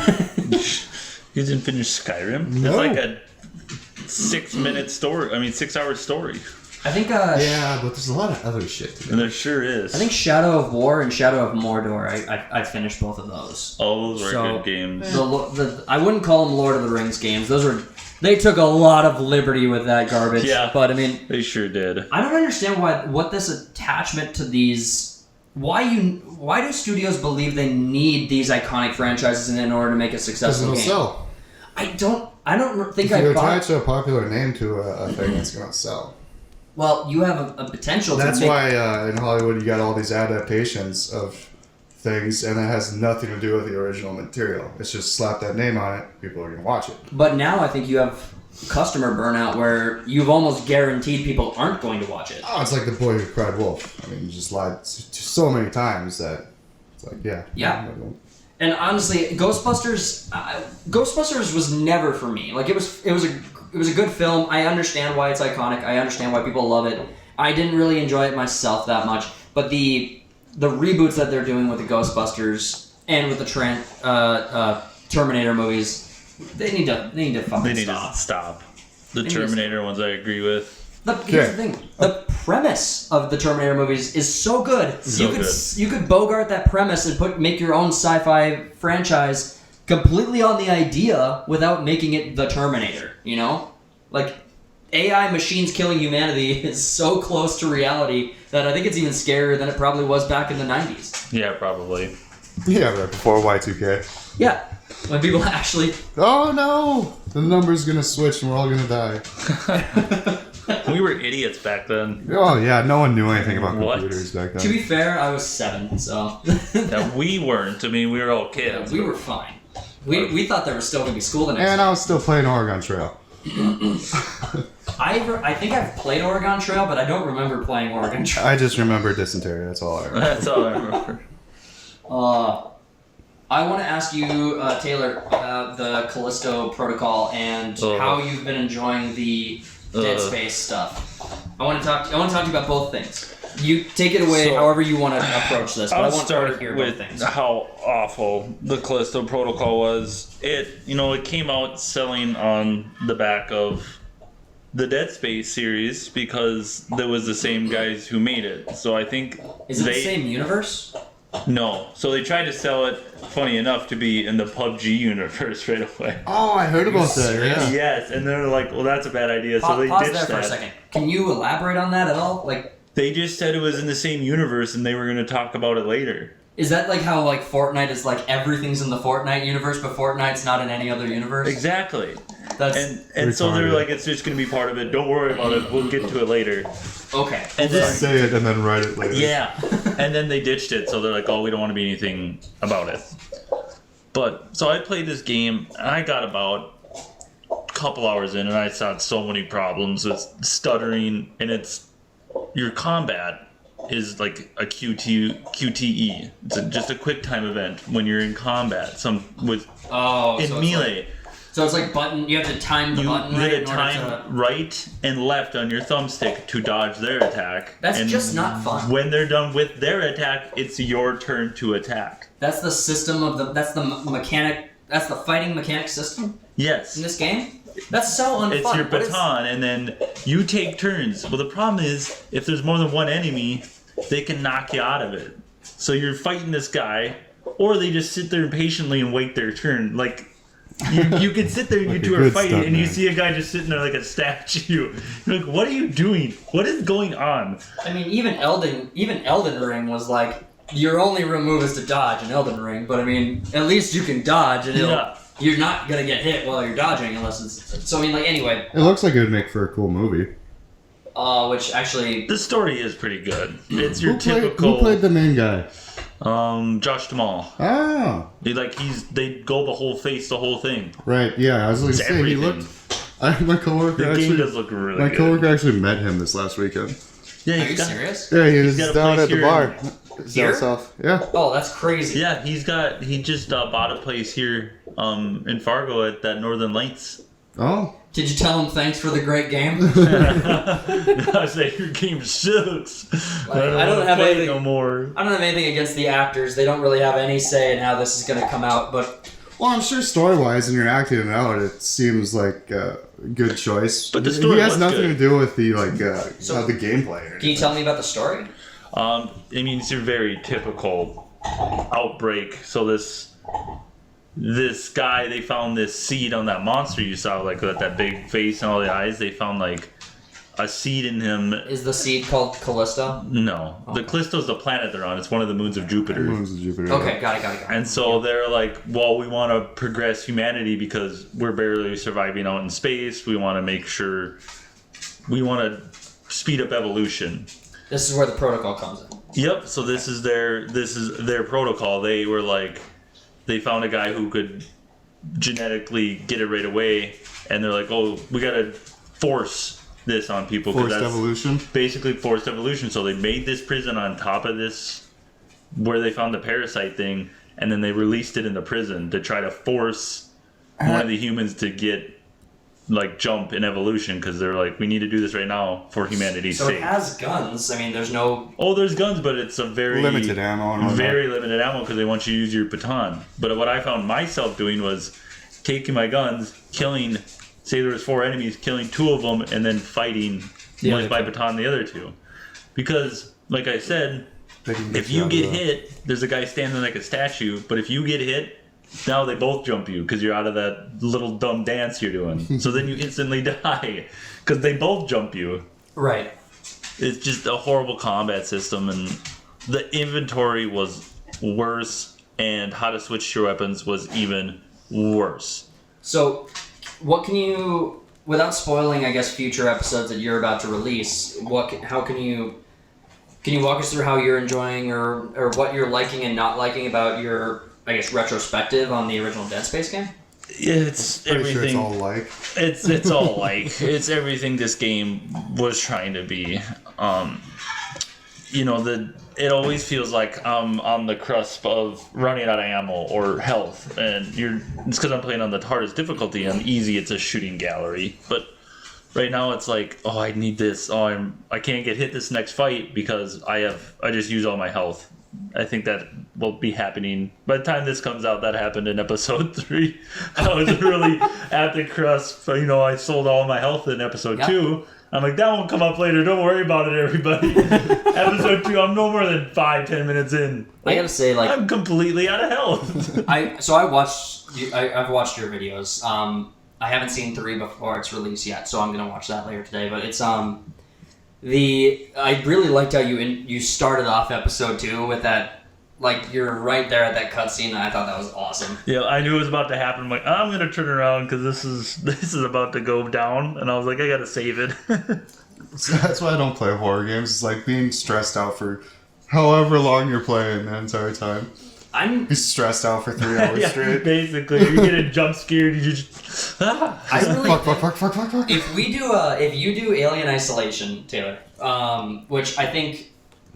didn't finish Skyrim? No. It's like a 6-minute story. I mean, 6-hour story. I think. Yeah, but there's a lot of other shit to do. And there sure is. I think Shadow of War and Shadow of Mordor. I finished both of those. All those were So, good games. I wouldn't call them Lord of the Rings games. They took a lot of liberty with that garbage. Yeah. But I mean, They sure did. I don't understand what this attachment to these. Why do studios believe they need these iconic franchises in order to make a Because successful it'll game? sell. I don't think If you I bought. attach a popular name to a thing, it's going to sell. Well, you have a potential. That's to make, why in Hollywood you got all these adaptations of things, and it has nothing to do with the original material. It's just slap that name on it, people are going to watch it. But now I think you have customer burnout where you've almost guaranteed people aren't going to watch it. Oh, it's like The Boy Who Cried Wolf. I mean, you just lied so many times that it's like, yeah. Yeah. And honestly, Ghostbusters was never for me. Like it was a good film. I understand why it's iconic. I understand why people love it. I didn't really enjoy it myself that much. But the reboots that they're doing with the Ghostbusters and with the Terminator movies, they need to fucking They need stop. to stop. The They need to Terminator ones I agree with. Here's the thing. The premise of the Terminator movies is so good. You could bogart that premise and make your own sci-fi franchise completely on the idea without making it the Terminator, you know? Like, AI machines killing humanity is so close to reality that I think it's even scarier than it probably was back in the 90s. Yeah, probably. Yeah, right before Y2K. Yeah. When people actually... Oh no! The number's going to switch and we're all going to die. We were idiots back then. Oh yeah, no one knew anything about What? computers back then. To be fair, I was 7, so... That we weren't. I mean, we were all kids. we were fine. We thought there was still going to be school the next And day. I was still playing Oregon Trail. I think I've played Oregon Trail, but I don't remember playing Oregon Trail. I just remember dysentery, that's all I remember. That's all I remember. I want to ask you, Taylor, about the Callisto Protocol and how you've been enjoying the Dead Space stuff. I want to talk to you about both things. You take it away however you want to approach this, but I I'll want to start hear with both things. how awful the Callisto Protocol was. It came out selling on the back of the Dead Space series because there was the same guys who made it. So I think Is it the same universe? No. So they tried to sell it, funny enough, to be in the PUBG universe right away. Oh, I heard about that, yeah. Yes, and they're like, well, that's a bad idea. So they Pause ditched there for that. a second. Can you elaborate on that at all? Like, They just said it was in the same universe and they were going to talk about it later. is that like how like Fortnite is like everything's in the Fortnite universe, but Fortnite's not in any other universe? Exactly. That's And so they're Retarded. like, it's just going to be part of it. Don't worry about it. We'll get to it later. okay. And Just then, say it and then write it later. yeah. And then they ditched it. So they're like, oh, we don't want to be anything about it. But, so I played this game and I got about a couple hours in and I saw so many problems with stuttering and your combat is like a QTE. It's just a quick time event when you're in combat. In melee. So it's like button. You have to time the You button need right to in order time to. right and left on your thumbstick to dodge their attack. That's and just not fun. When they're done with their attack, it's your turn to attack. That's the system of the. That's the mechanic. That's the fighting mechanic system Yes. in this game. That's so unfun. It's your What is- baton, and then you take turns. Well, the problem is, if there's more than one enemy, they can knock you out of it. So you're fighting this guy, or they just sit there impatiently and wait their turn. Like, you can sit there and Like you two a are good fighting, and you stuntman. see a guy just sitting there like a statue. You're like, what are you doing? What is going on? I mean, even Elden Ring was like your only move is to dodge in Elden Ring, but I mean, at least you can dodge and it'll. Yeah. you're not gonna get hit while you're dodging unless it's. So I mean, like anyway. It looks like it would make for a cool movie. Which actually. The story is pretty good. It's your Who typical. played the main guy? Josh Duhamel. Oh. They go the whole face, the whole thing. Right. Yeah, I was going to say he looked. My coworker The game does look really My good. coworker actually met him this last weekend. Yeah, Are you serious? Yeah, he was got a down place at the here bar. Here? Down south. Yeah. Oh, that's crazy. Yeah, he just bought a place here in Fargo at that Northern Lights. Oh. Did you tell him thanks for the great game? I say your game sucks. Like, I don't wanna have play anything- no more. I don't have anything against the actors. They don't really have any say in how this is going to come out, but Well, I'm sure story-wise, and you're acting it out, it seems like a good choice. But the story he has was nothing good. to do with the So- the gameplay. Or can you tell me about the story? I mean, it's your very typical outbreak. So this guy, they found this seed on that monster you saw, like with that big face and all the eyes. They found like a seed in him. Is the seed called Callisto? No, Okay. the Callisto's the planet they're on. It's one of the moons of Jupiter. Moons of Jupiter. Okay, got it. And so they're like, well, we want to progress humanity because we're barely surviving out in space. We want to make sure, we want to speed up evolution. This is where the protocol comes in. Yep. So this is their protocol. They were like, they found a guy who could genetically get it right away, and they're like, oh, we gotta force this on people. 'cause Forced that's evolution. basically forced evolution. So they made this prison on top of this, where they found the parasite thing, and then they released it in the prison to try to force one of the humans to get jump in evolution, because they're like, we need to do this right now for humanity's So sake. it has guns. I mean, there's no. Oh, there's guns, but it's a very Limited ammo and whatnot. very limited ammo because they want you to use your baton. But what I found myself doing was taking my guns, killing, say there was 4 enemies, killing 2 of them, and then fighting The with other my two. baton the other 2. Because, like I said, They can if you you out get of the- hit, there's a guy standing like a statue. But if you get hit, now they both jump you because you're out of that little dumb dance you're doing. So then you instantly die because they both jump you. Right. It's just a horrible combat system, and the inventory was worse, and how to switch your weapons was even worse. So, what can you, without spoiling, I guess, future episodes that you're about to release? How can you walk us through how you're enjoying or what you're liking and not liking about your, I guess, retrospective on the original Dead Space game? It's Pretty everything. sure it's all like. It's all like it's everything this game was trying to be. It always feels like I'm on the cusp of running out of ammo or health, and it's because I'm playing on the hardest difficulty. On easy, it's a shooting gallery, but right now it's like, oh, I need this. Oh, I can't get hit this next fight because I just used all my health. I think that will be happening by the time this comes out. That happened in episode 3. I was really at the cusp. I sold all my health in episode Yep. 2. I'm like, that won't come up later. Don't worry about it, everybody. Episode 2, I'm no more than 5-10 minutes in. I gotta say, like, I'm completely out of health. I've watched your videos. I haven't seen 3 before its release yet, so I'm gonna watch that later today. But it's I really liked how you started off episode 2 with that, like, you're right there at that cutscene, and I thought that was awesome. Yeah, I knew it was about to happen. I'm like, I'm gonna turn around because this is about to go down, and I was like, I gotta save it. That's why I don't play horror games. It's like being stressed out for however long you're playing the entire time. I'm Be stressed out for 3 hours Yeah, straight. basically, you get a jump scared, you just I really Fuck. if you do Alien Isolation, Taylor, which I think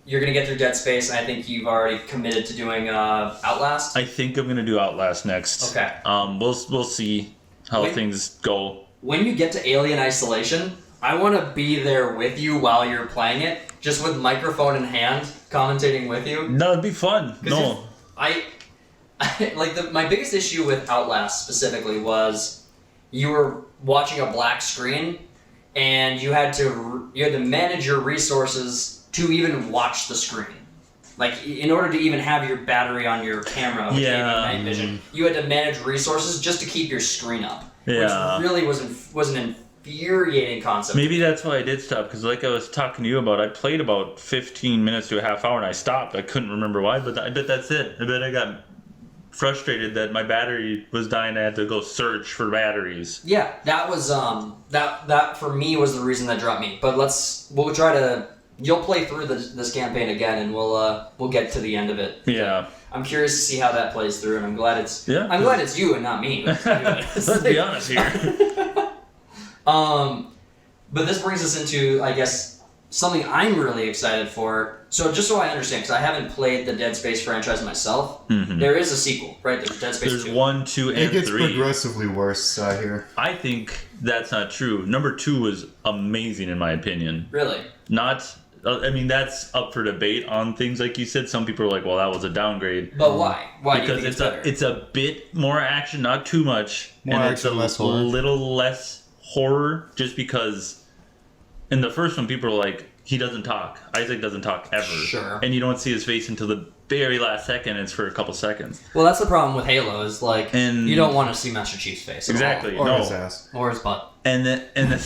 you're gonna get through Dead Space, and I think you've already committed to doing Outlast. I think I'm gonna do Outlast next. Okay. We'll see how Wait. things go. When you get to Alien Isolation, I want to be there with you while you're playing it, just with microphone in hand, commentating with you. That would be fun. 'Cause No. I like my biggest issue with Outlast specifically was you were watching a black screen, and you had to manage your resources to even watch the screen. Like, in order to even have your battery on your camera with Yeah. night vision, you had to manage resources just to keep your screen up. Yeah. Which really was an infuriating concept. Maybe that's why I did stop, because like I was talking to you about, I played about 15 minutes to a half hour and I stopped. I couldn't remember why, but I bet that's it. I bet I got frustrated that my battery was dying. I had to go search for batteries. Yeah, that was that for me was the reason that dropped me. But we'll try to. You'll play through this campaign again, and we'll get to the end of it. Yeah. I'm curious to see how that plays through, and I'm glad it's you and not me. Let's be honest here. But this brings us into, I guess, something I'm really excited for. So just so I understand, because I haven't played the Dead Space franchise myself, there is a sequel, right? There's Dead Space 2. There's 1, 2, and 3. It gets progressively worse here. I think that's not true. Number 2 was amazing in my opinion. Really? I mean, that's up for debate on things like you said. Some people are like, well, that was a downgrade. But why? Why do you because think it's better? it's a bit more action, not too much. More and action, less horror. A little less horror, just because in the first one, people are like, he doesn't talk. Isaac doesn't talk ever. Sure. And you don't see his face until the very last second. It's for a couple seconds. Well, that's the problem with Halo is, like, And you don't want to see Master Chief's face. at Exactly. all. Or No. his ass. Or his butt. And the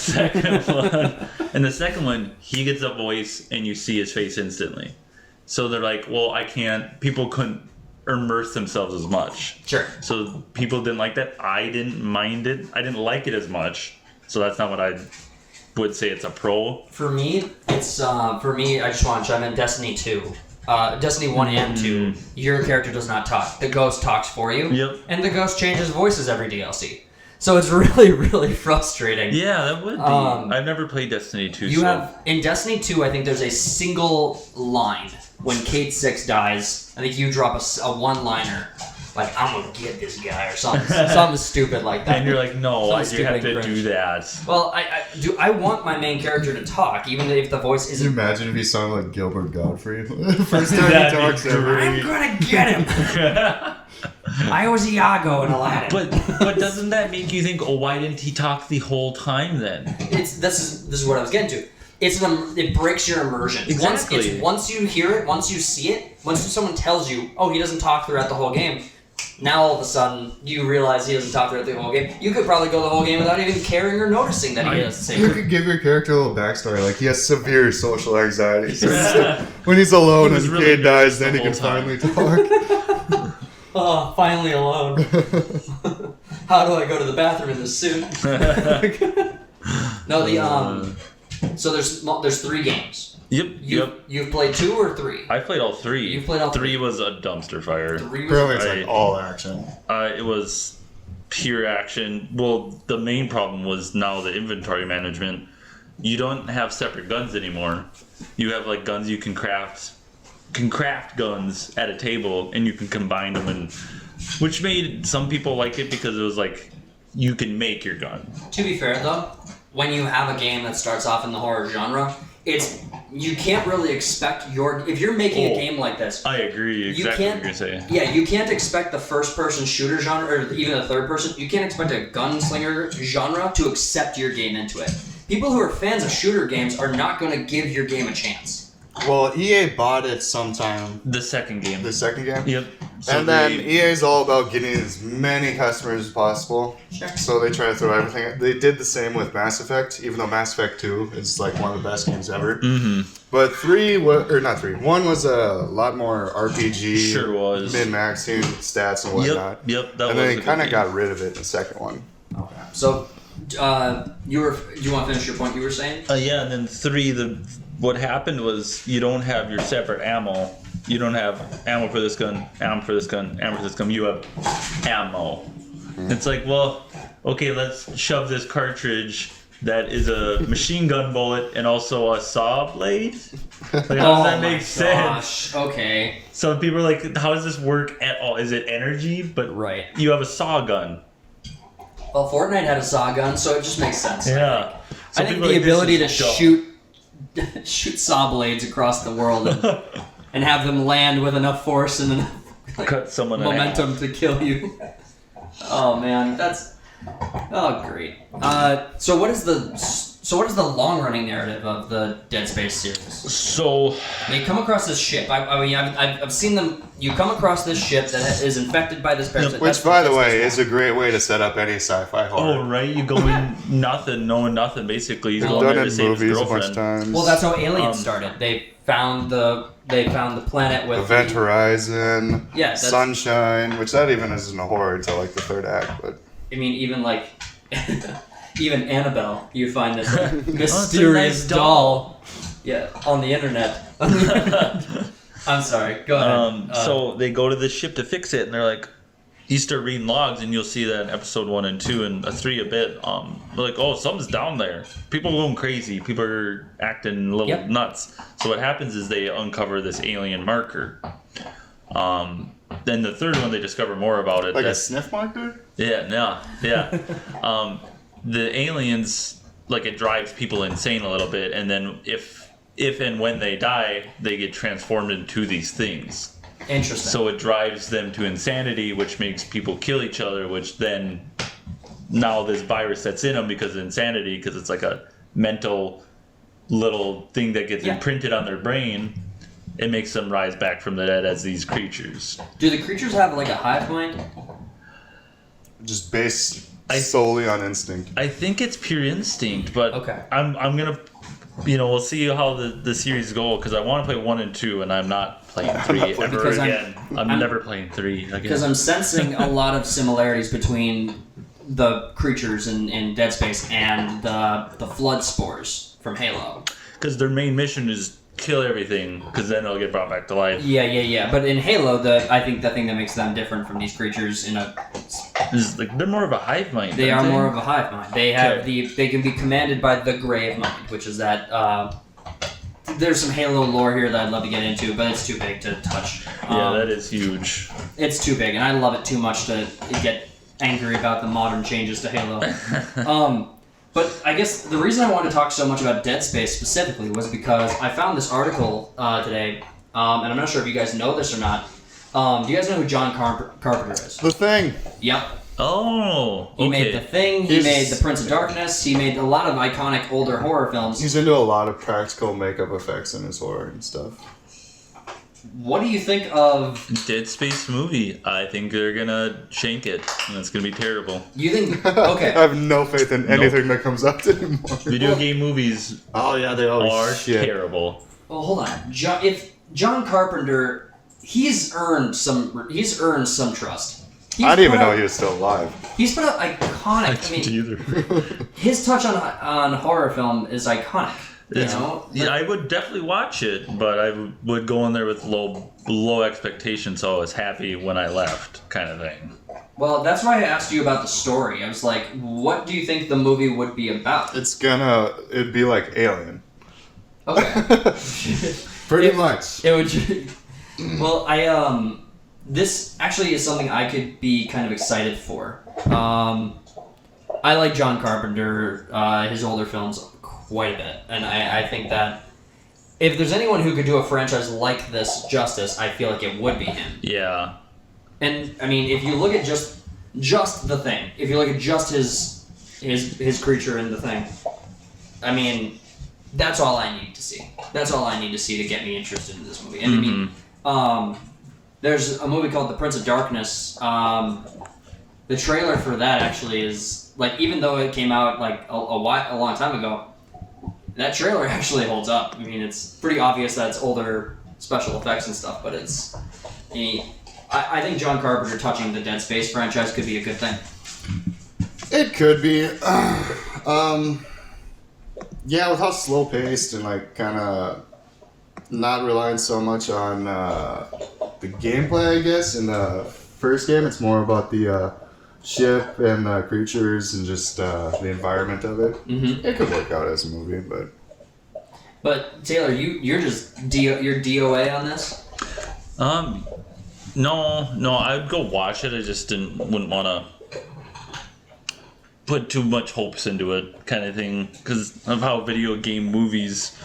second one, he gets a voice and you see his face instantly. So they're like, well, people couldn't immerse themselves as much. Sure. So people didn't like that. I didn't mind it. I didn't like it as much. So that's not what I would say it's a pro. For me, I just want to chime in Destiny 2. Destiny 1 and 2, your character does not talk. The ghost talks for you. Yep. And the ghost changes voices every DLC. So it's really, really frustrating. Yeah, that would be. I've never played Destiny 2. In Destiny 2, I think there's a single line when Kate 6 dies. I think you drop a one-liner, like, I'm gonna get this guy, or something stupid like that. And you're like, no, I do have to do that. Well, I want my main character to talk, even if the voice isn't. Can you imagine if he sounded like Gilbert Godfrey? First time he That'd be talks ever. I'm gonna get him! I was Iago in Aladdin. But doesn't that make you think, oh, why didn't he talk the whole time then? This is what I was getting to. It breaks your immersion. Exactly. Once you hear it, once you see it, once someone tells you, oh, he doesn't talk throughout the whole game, now all of a sudden you realize he doesn't talk throughout the whole game. You could probably go the whole game without even caring or noticing that he doesn't say You it. could give your character a little backstory, like he has severe social anxiety. So when he's alone He and was the really kid dies, nervous then he the can whole finally talk. Oh, finally alone. How do I go to the bathroom in this suit? No, so there's 3 games. Yep. You've played 2 or 3? I played all 3. You've played all 3. 3 was a dumpster fire. 3 was Apparently it's like all action. It was pure action. Well, the main problem was now the inventory management. You don't have separate guns anymore. You have like guns you can craft guns at a table, and you can combine them, which made some people like it because it was like you can make your gun. To be fair though, when you have a game that starts off in the horror genre, you can't really expect if you're making a game like this. I agree exactly what you're saying. Yeah, you can't expect the first-person shooter genre, or even the third-person. You can't expect a gunslinger genre to accept your game into it. People who are fans of shooter games are not going to give your game a chance. Well, EA bought it sometime. The second game. The second game? Yep. So And then EA is all about getting as many customers as possible. Sure. So they try to throw everything. They did the same with Mass Effect, even though Mass Effect 2 is like one of the best games ever. Mm-hmm. But 1 was a lot more RPG. Sure was. Min-maxing stats and whatnot. Yep. And then they kind of got rid of it in the second one. Okay. So, you want to finish your point you were saying? Yeah, and then 3, what happened was you don't have your separate ammo. You don't have ammo for this gun, ammo for this gun, ammo for this gun. You have ammo. It's like, well, okay, let's shove this cartridge that is a machine gun bullet and also a saw blade. Like, how does that make sense? Gosh. Okay. So people are like, how does this work at all? Is it energy? But Right. you have a saw gun. Well, Fortnite had a saw gun, so it just makes sense. Yeah. I think the ability to shoot saw blades across the world and have them land with enough force and enough cut someone in momentum to kill you. Oh man, great. So what is the So what is the long-running narrative of the Dead Space series? So They come across this ship. I've seen them. You come across this ship that is infected by this parasite. Which, by the way, is a great way to set up any sci-fi horror. oh right, you go in knowing nothing basically. He's We've going done there it to in save his movies a bunch girlfriend. of times. Well, that's how Aliens started. They found the planet with Event Horizon, Yeah, that's- Sunshine, which that even isn't a horror until like the third act, but I mean, even like, even Annabelle, you find this like, Oh, it's a mysterious nice doll. Yeah, on the internet. I'm sorry. Go ahead. So they go to this ship to fix it, and they're like, you start reading logs, and you'll see that in episode 1 and 2 and 3 a bit. They're like, oh, something's down there. People are going crazy. People are acting a little nuts. So what happens is they uncover this alien marker. Then the third one, they discover more about it. like a sniff marker? Yeah. The aliens, like, it drives people insane a little bit, and then if and when they die, they get transformed into these things. Interesting. So it drives them to insanity, which makes people kill each other, which then now this virus that's in them because of insanity, because it's like a mental little thing that gets imprinted on their brain. It makes them rise back from the dead as these creatures. Do the creatures have like a hive mind? Just based solely on instinct. I think it's pure instinct, but Okay. I'm gonna, we'll see how the series go, because I want to play 1 and 2, and I'm not playing 3 ever Because again. I'm I'm- never playing 3 again. Because I'm sensing a lot of similarities between the creatures in Dead Space and the flood spores from Halo. Because their main mission is kill everything, because then they'll get brought back to life. Yeah. But in Halo, I think the thing that makes them different from these creatures Is like they're more of a hive mind. they aren't are more of a hive mind. They have Okay. they can be commanded by the grave mind, which is that there's some Halo lore here that I'd love to get into, but it's too big to touch. Yeah, that is huge. It's too big, and I love it too much to get angry about the modern changes to Halo. But I guess the reason I wanted to talk so much about Dead Space specifically was because I found this article today, and I'm not sure if you guys know this or not. Do you guys know who John Carpenter is? The Thing. Yep. Oh, okay. He made The Thing, he He's- made The Prince of Darkness, he made a lot of iconic older horror films. He's into a lot of practical makeup effects in his horror and stuff. What do you think of... Dead Space movie. I think they're gonna shank it, and it's gonna be terrible. You think... I Okay. have no faith in anything that comes out anymore. Video game movies Oh yeah, they always are shit. terrible. Well, hold on. If John Carpenter... He's earned some trust. He's I didn't even put know out- he was still alive. He's put out iconic... I mean, either. his touch on horror film is iconic. You know? Yeah, I would definitely watch it, but I would go in there with low expectations, so I was happy when I left, kind of thing. Well, that's why I asked you about the story. I was like, what do you think the movie would be about? It'd be like Alien. Okay. Pretty much. It would. Well, this actually is something I could be kind of excited for. I like John Carpenter, his older films quite a bit, and I think that if there's anyone who could do a franchise like this justice, I feel like it would be him. Yeah. And I mean, if you look at just The Thing, if you look at just his creature in The Thing, I mean, that's all I need to see. That's all I need to see to get me interested in this movie. And I mean, there's a movie called The Prince of Darkness. The trailer for that actually is like, even though it came out like a long time ago, that trailer actually holds up. I mean, it's pretty obvious that it's older special effects and stuff, but it's. I think John Carpenter touching the Dead Space franchise could be a good thing. It could be. Yeah, with how slow paced and like kind of not relying so much on the gameplay, I guess. In the first game, it's more about the ship and the creatures and just the environment of it. Mm-hmm. It could work out as a movie, but. But Taylor, you're just you're DOA on this. No, I'd go watch it. I just wouldn't want to put too much hopes into it, kind of thing, because of how video game movies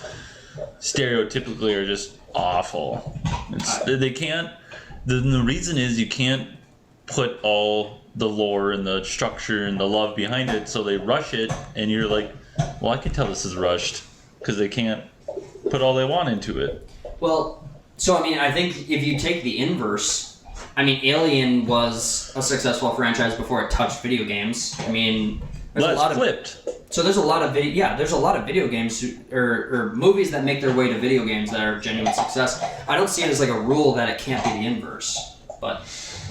stereotypically are just awful. They can't. The reason is you can't put all the lore and the structure and the love behind it, so they rush it, and you're like, Well, I can tell this is rushed because they can't put all they want into it. Well, so I mean, I think if you take the inverse, I mean, Alien was a successful franchise before it touched video games. I mean, there's a lot of flipped. So there's a lot of there's a lot of video games or movies that make their way to video games that are genuine success. I don't see it as like a rule that it can't be the inverse, but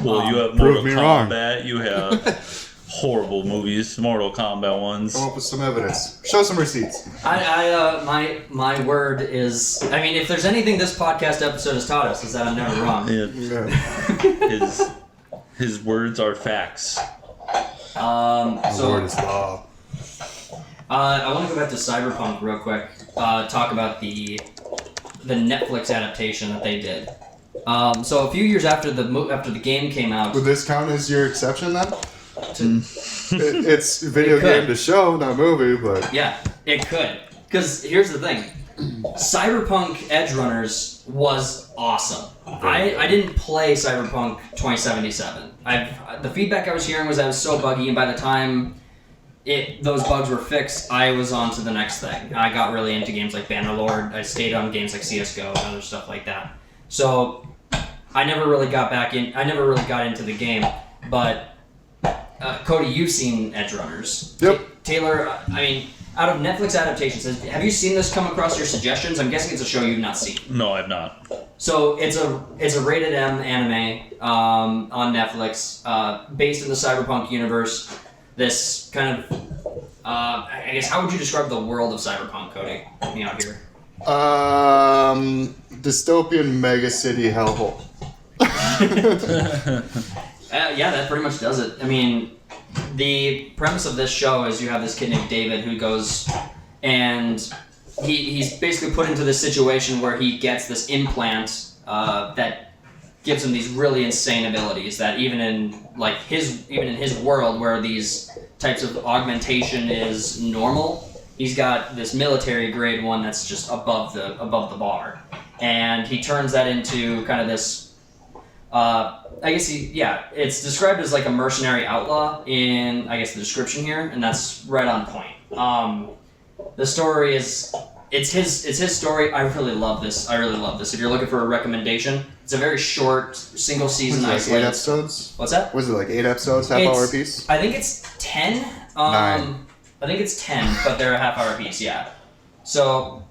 well, you have Mortal Kombat. You have horrible movies, Mortal Kombat ones. Come up with some evidence. Show some receipts. My word is, I mean, if there's anything this podcast episode has taught us, is that I'm never wrong. Yeah. His words are facts. The word is law. I want to go back to Cyberpunk real quick. Talk about the Netflix adaptation that they did. So a few years after the game came out. Would this count as your exception then? It's video game to show, not movie, but yeah, it could. Because here's the thing, Cyberpunk Edgerunners was awesome. I didn't play Cyberpunk 2077. The feedback I was hearing was that it was so buggy, and by the time those bugs were fixed, I was on to the next thing. I got really into games like Bannerlord. I stayed on games like CS:GO and other stuff like that. So I never really got into the game, but. Cody, you've seen Edgerunners. Yep. Taylor, I mean, out of Netflix adaptations, have you seen this come across your suggestions? I'm guessing it's a show you've not seen. No, I've not. So it's a rated M anime on Netflix, based in the Cyberpunk universe. This kind of, I guess, how would you describe the world of Cyberpunk, Cody? Help me out here. Dystopian megacity hellhole. Yeah, that pretty much does it. I mean, the premise of this show is you have this kid named David who goes and he's basically put into this situation where he gets this implant that gives him these really insane abilities that even in his world where these types of augmentation is normal, he's got this military grade one that's just above the bar, and he turns that into kind of this. I guess it's described as like a mercenary outlaw in, I guess, the description here, and that's right on point. The story is, it's his story. I really love this. If you're looking for a recommendation, it's a very short, single season. Was it like 8 episodes? What's that? Was it like 8 episodes, half-hour piece? I think it's 10. 9. I think it's 10, but they're a half-hour piece, yeah. So,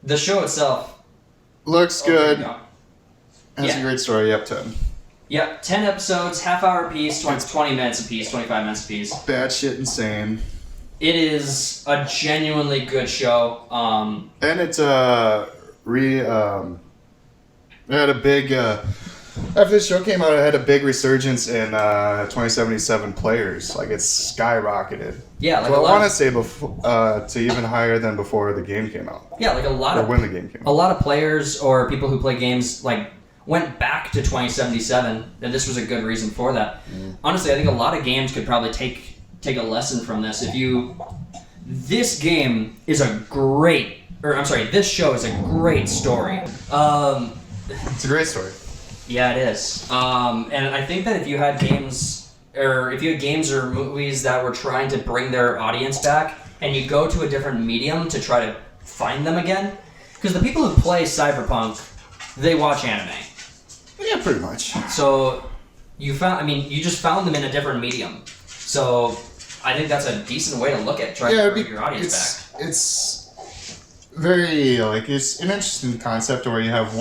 the show itself... Looks good. That's a great story. Yep, 10. Yep, 10 episodes, half-hour piece, 20 minutes a piece, 25 minutes a piece. Bad shit insane. It is a genuinely good show. And it's it had a big... after this show came out, it had a big resurgence in 2077 players. Like, it's skyrocketed. Yeah, like I want to say to even higher than before the game came out. Yeah, like when the game came out. A lot of players or people who play games, like, went back to 2077, and this was a good reason for that. Honestly, I think a lot of games could probably take a lesson from this. This game is this show is a great story. It's a great story. Yeah, it is. And I think that if you had games or movies that were trying to bring their audience back, and you go to a different medium to try to find them again, because the people who play Cyberpunk, they watch anime. Yeah, pretty much. So you just found them in a different medium. So I think that's a decent way to look at trying to bring your audience back. It's very, it's an interesting concept where you have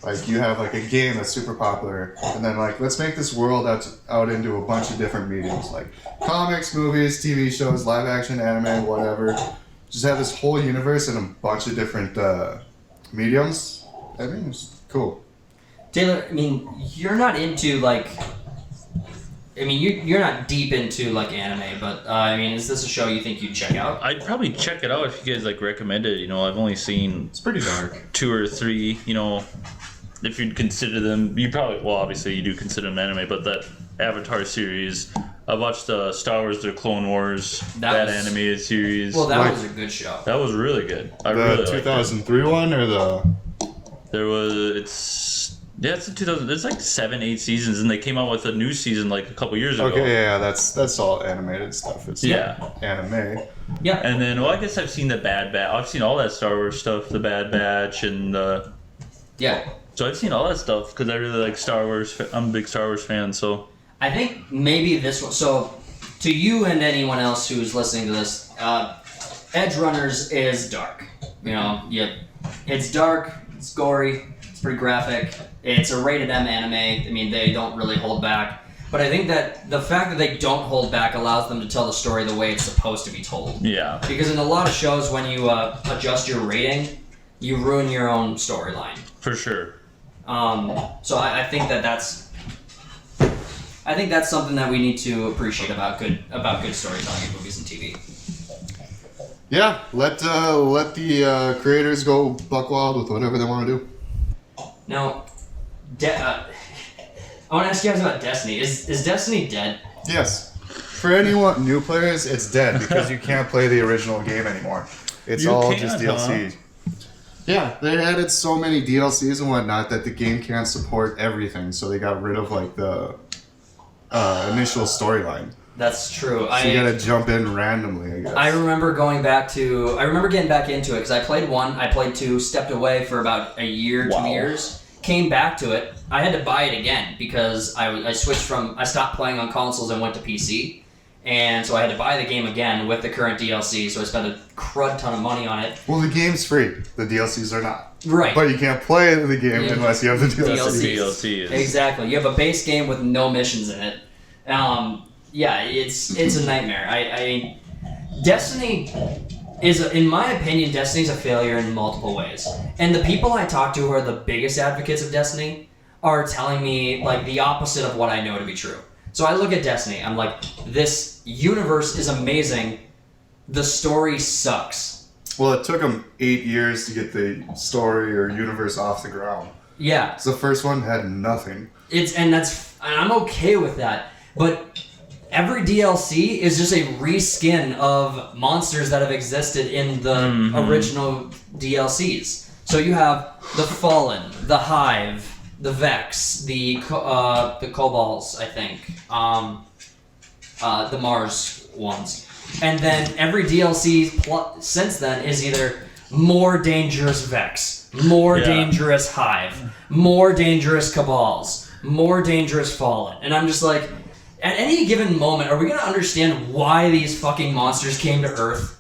a game that's super popular, and then let's make this world out into a bunch of different mediums, like comics, movies, TV shows, live action, anime, whatever. Just have this whole universe in a bunch of different mediums. I think it's cool. Taylor, you're not into you're not deep into anime, but is this a show you think you'd check out? I'd probably check it out if you guys recommend it. I've only seen it's pretty dark. 2 or 3. If you'd consider them, obviously you do consider them anime, but that Avatar series. I watched Star Wars: The Clone Wars, that animated series. Well, that was a good show. That was really good. The 2003 one or the? It's Yeah, it's in 2000. It's like 7-8 seasons, and they came out with a new season like a couple years ago. Okay, yeah, that's all animated stuff. It's anime. Yeah. And then, well, I guess I've seen the Bad Batch. I've seen all that Star Wars stuff, the Bad Batch, and Yeah. so I've seen all that stuff because I really like Star Wars. I'm a big Star Wars fan, so. I think maybe this one. So, to you and anyone else who's listening to this, Edge Runners is dark. It's dark. It's gory. It's pretty graphic. It's a rated M anime. I mean, they don't really hold back. But I think that the fact that they don't hold back allows them to tell the story the way it's supposed to be told. Yeah. Because in a lot of shows, when you adjust your rating, you ruin your own storyline. For sure. So I think that's something that we need to appreciate about good storytelling in movies and TV. Yeah, let the creators go buck wild with whatever they want to do. Now, I want to ask you guys about Destiny. Is Destiny dead? Yes. For anyone new players, it's dead because you can't play the original game anymore. It's all just DLC. Yeah, they added so many DLCs and whatnot that the game can't support everything, so they got rid of like the initial storyline. That's true. So you gotta jump in randomly, I guess. I remember getting back into it because I played 1, I played 2, stepped away for about a year, 2 years, came back to it. I had to buy it again because I stopped playing on consoles and went to PC. And so I had to buy the game again with the current DLC, so I spent a crud ton of money on it. Well, the game's free. The DLCs are not. Right. But you can't play the game unless you have the DLC. DLC is. Exactly. You have a base game with no missions in it. Yeah, it's a nightmare. I Destiny is, in my opinion, Destiny's a failure in multiple ways. And the people I talk to who are the biggest advocates of Destiny are telling me like the opposite of what I know to be true. So I look at Destiny, I'm like, this universe is amazing, the story sucks. Well, it took them 8 years to get the story or universe off the ground. Yeah. So the first one had nothing. And I'm okay with that, but every DLC is just a reskin of monsters that have existed in the original DLCs. So you have the Fallen, the Hive, the Vex, the Kobolds, I think, the Mars ones, and then every DLC since then is either more dangerous Vex, more dangerous Hive, more dangerous Cabals, more dangerous Fallen, and I'm just like, at any given moment, are we gonna understand why these fucking monsters came to Earth?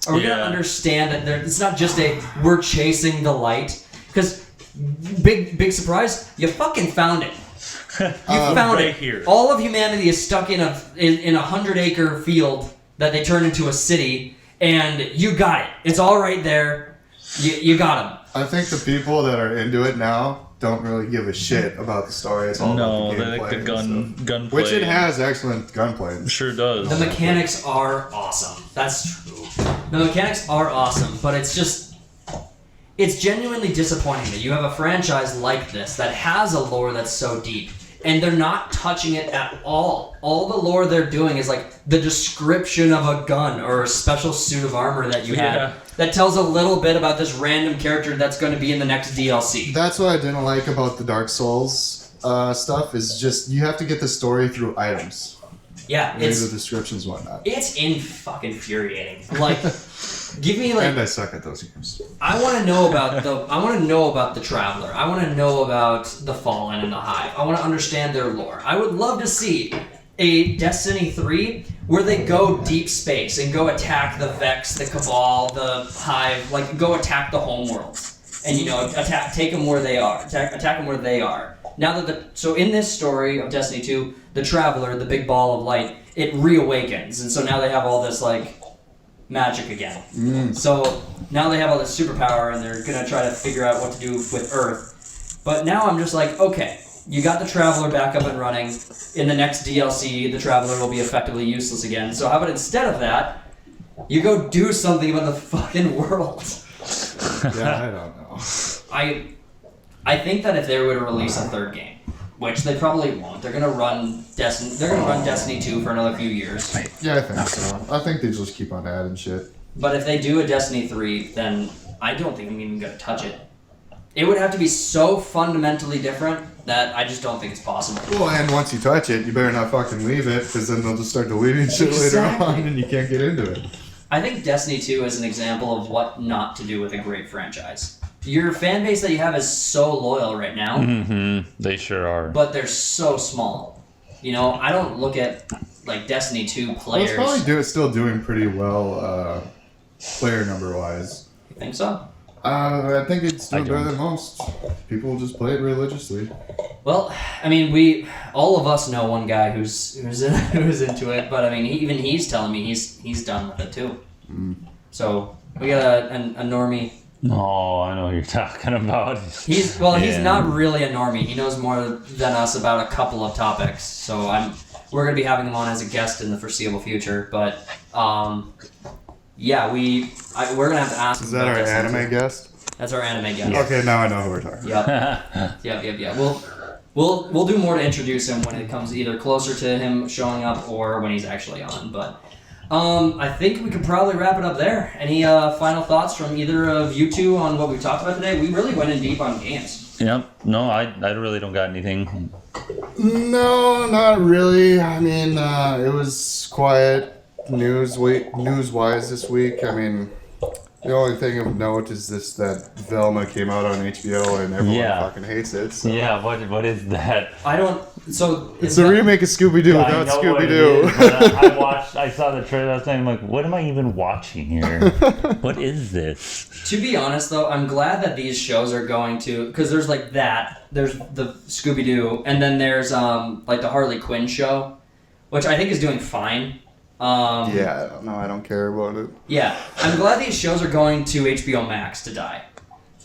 Are we gonna understand that it's not just we're chasing the light? Because big surprise, you fucking found it. You found right it. Here. All of humanity is stuck in a 100-acre field that they turned into a city, and you got it. It's all right there. You got them. I think the people that are into it now don't really give a shit about the story. It's all about the gameplay. They like the gunplay. Which it has excellent gunplay. It sure does. The mechanics are awesome. That's true. The mechanics are awesome, but it's genuinely disappointing that you have a franchise like this that has a lore that's so deep, and they're not touching it at all. All the lore they're doing is like the description of a gun or a special suit of armor that you had that tells a little bit about this random character that's going to be in the next DLC. That's what I didn't like about the Dark Souls stuff, is just you have to get the story through items. Yeah, Read the descriptions and whatnot. It's infuriating. Like, give me like. And I suck at those games. I want to know about the Traveler. I want to know about the Fallen and the Hive. I want to understand their lore. I would love to see a Destiny 3 where they go deep space and go attack the Vex, the Cabal, the Hive, like go attack the homeworlds, and take them where they are. Attack them where they are. Now that so in this story of Destiny 2, the Traveler, the big ball of light, it reawakens, and so now they have all this like magic again. So now they have all this superpower, and they're gonna try to figure out what to do with Earth. But now I'm just like, okay, you got the Traveler back up and running. In the next DLC, the Traveler will be effectively useless again. So how about instead of that, you go do something about the fucking world? Yeah, I don't know. I think that if they were to release a third game, which they probably won't, they're gonna run Destiny 2 for another few years. Yeah, I think so. I think they just keep on adding shit. But if they do a Destiny 3, then I don't think I'm even gonna touch it. it would have to be so fundamentally different that I just don't think it's possible. Well, and once you touch it, you better not fucking leave it, because then they'll just start deleting shit later on, and you can't get into it. I think Destiny 2 is an example of what not to do with a great franchise. Your fan base that you have is so loyal right now. Mm-hmm. They sure are. But they're so small. You know, I don't look at like Destiny 2 players. Well, it's probably still doing pretty well, player number wise. You think so? I think it's doing better than most. People just play it religiously. Well, I mean, all of us know one guy who's into it, but I mean, even he's telling me he's done with it too. Mm. So we got a normie. Oh, I know what you're talking about. He's not really a normie. He knows more than us about a couple of topics. So we're gonna be having him on as a guest in the foreseeable future. But yeah, we're gonna have to ask. Is that our anime guest? That's our anime guest. Okay, now I know who we're talking about. Yep. We'll do more to introduce him when it comes either closer to him showing up or when he's actually on. But I think we could probably wrap it up there. Any final thoughts from either of you two on what we talked about today? We really went in deep on games. Yep. No, I really don't got anything. No, not really. I mean, it was quiet news-wise this week. I mean, the only thing of note is that Velma came out on HBO and everyone fucking hates it. So. Yeah, what is that? I don't. So it's a remake of Scooby-Doo without Scooby-Doo. I saw the trailer last night. I'm like, what am I even watching here? What is this? To be honest, though, I'm glad that these shows are going to, because there's like that. There's the Scooby-Doo, and then there's like the Harley Quinn show, which I think is doing fine. Yeah, no, I don't care about it. Yeah, I'm glad these shows are going to HBO Max to die.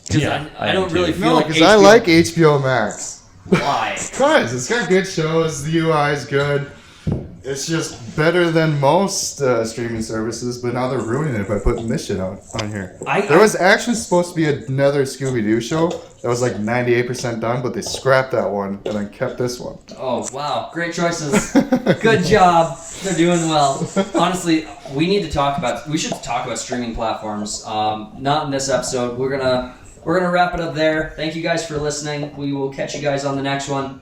Yeah, I don't really feel like because I like HBO Max. Why? Because it's got good shows, the UI is good. It's just better than most streaming services, but now they're ruining it by putting this shit on here. There was actually supposed to be another Scooby-Doo show that was like 98% done, but they scrapped that one and then kept this one. Oh, wow. Great choices. Good job. They're doing well. Honestly, we should talk about streaming platforms. Not in this episode. We're gonna wrap it up there. Thank you guys for listening. We will catch you guys on the next one.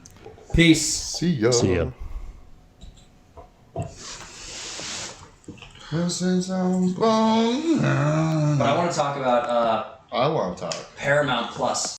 Peace. See ya. But I want to talk about I want to talk Paramount Plus.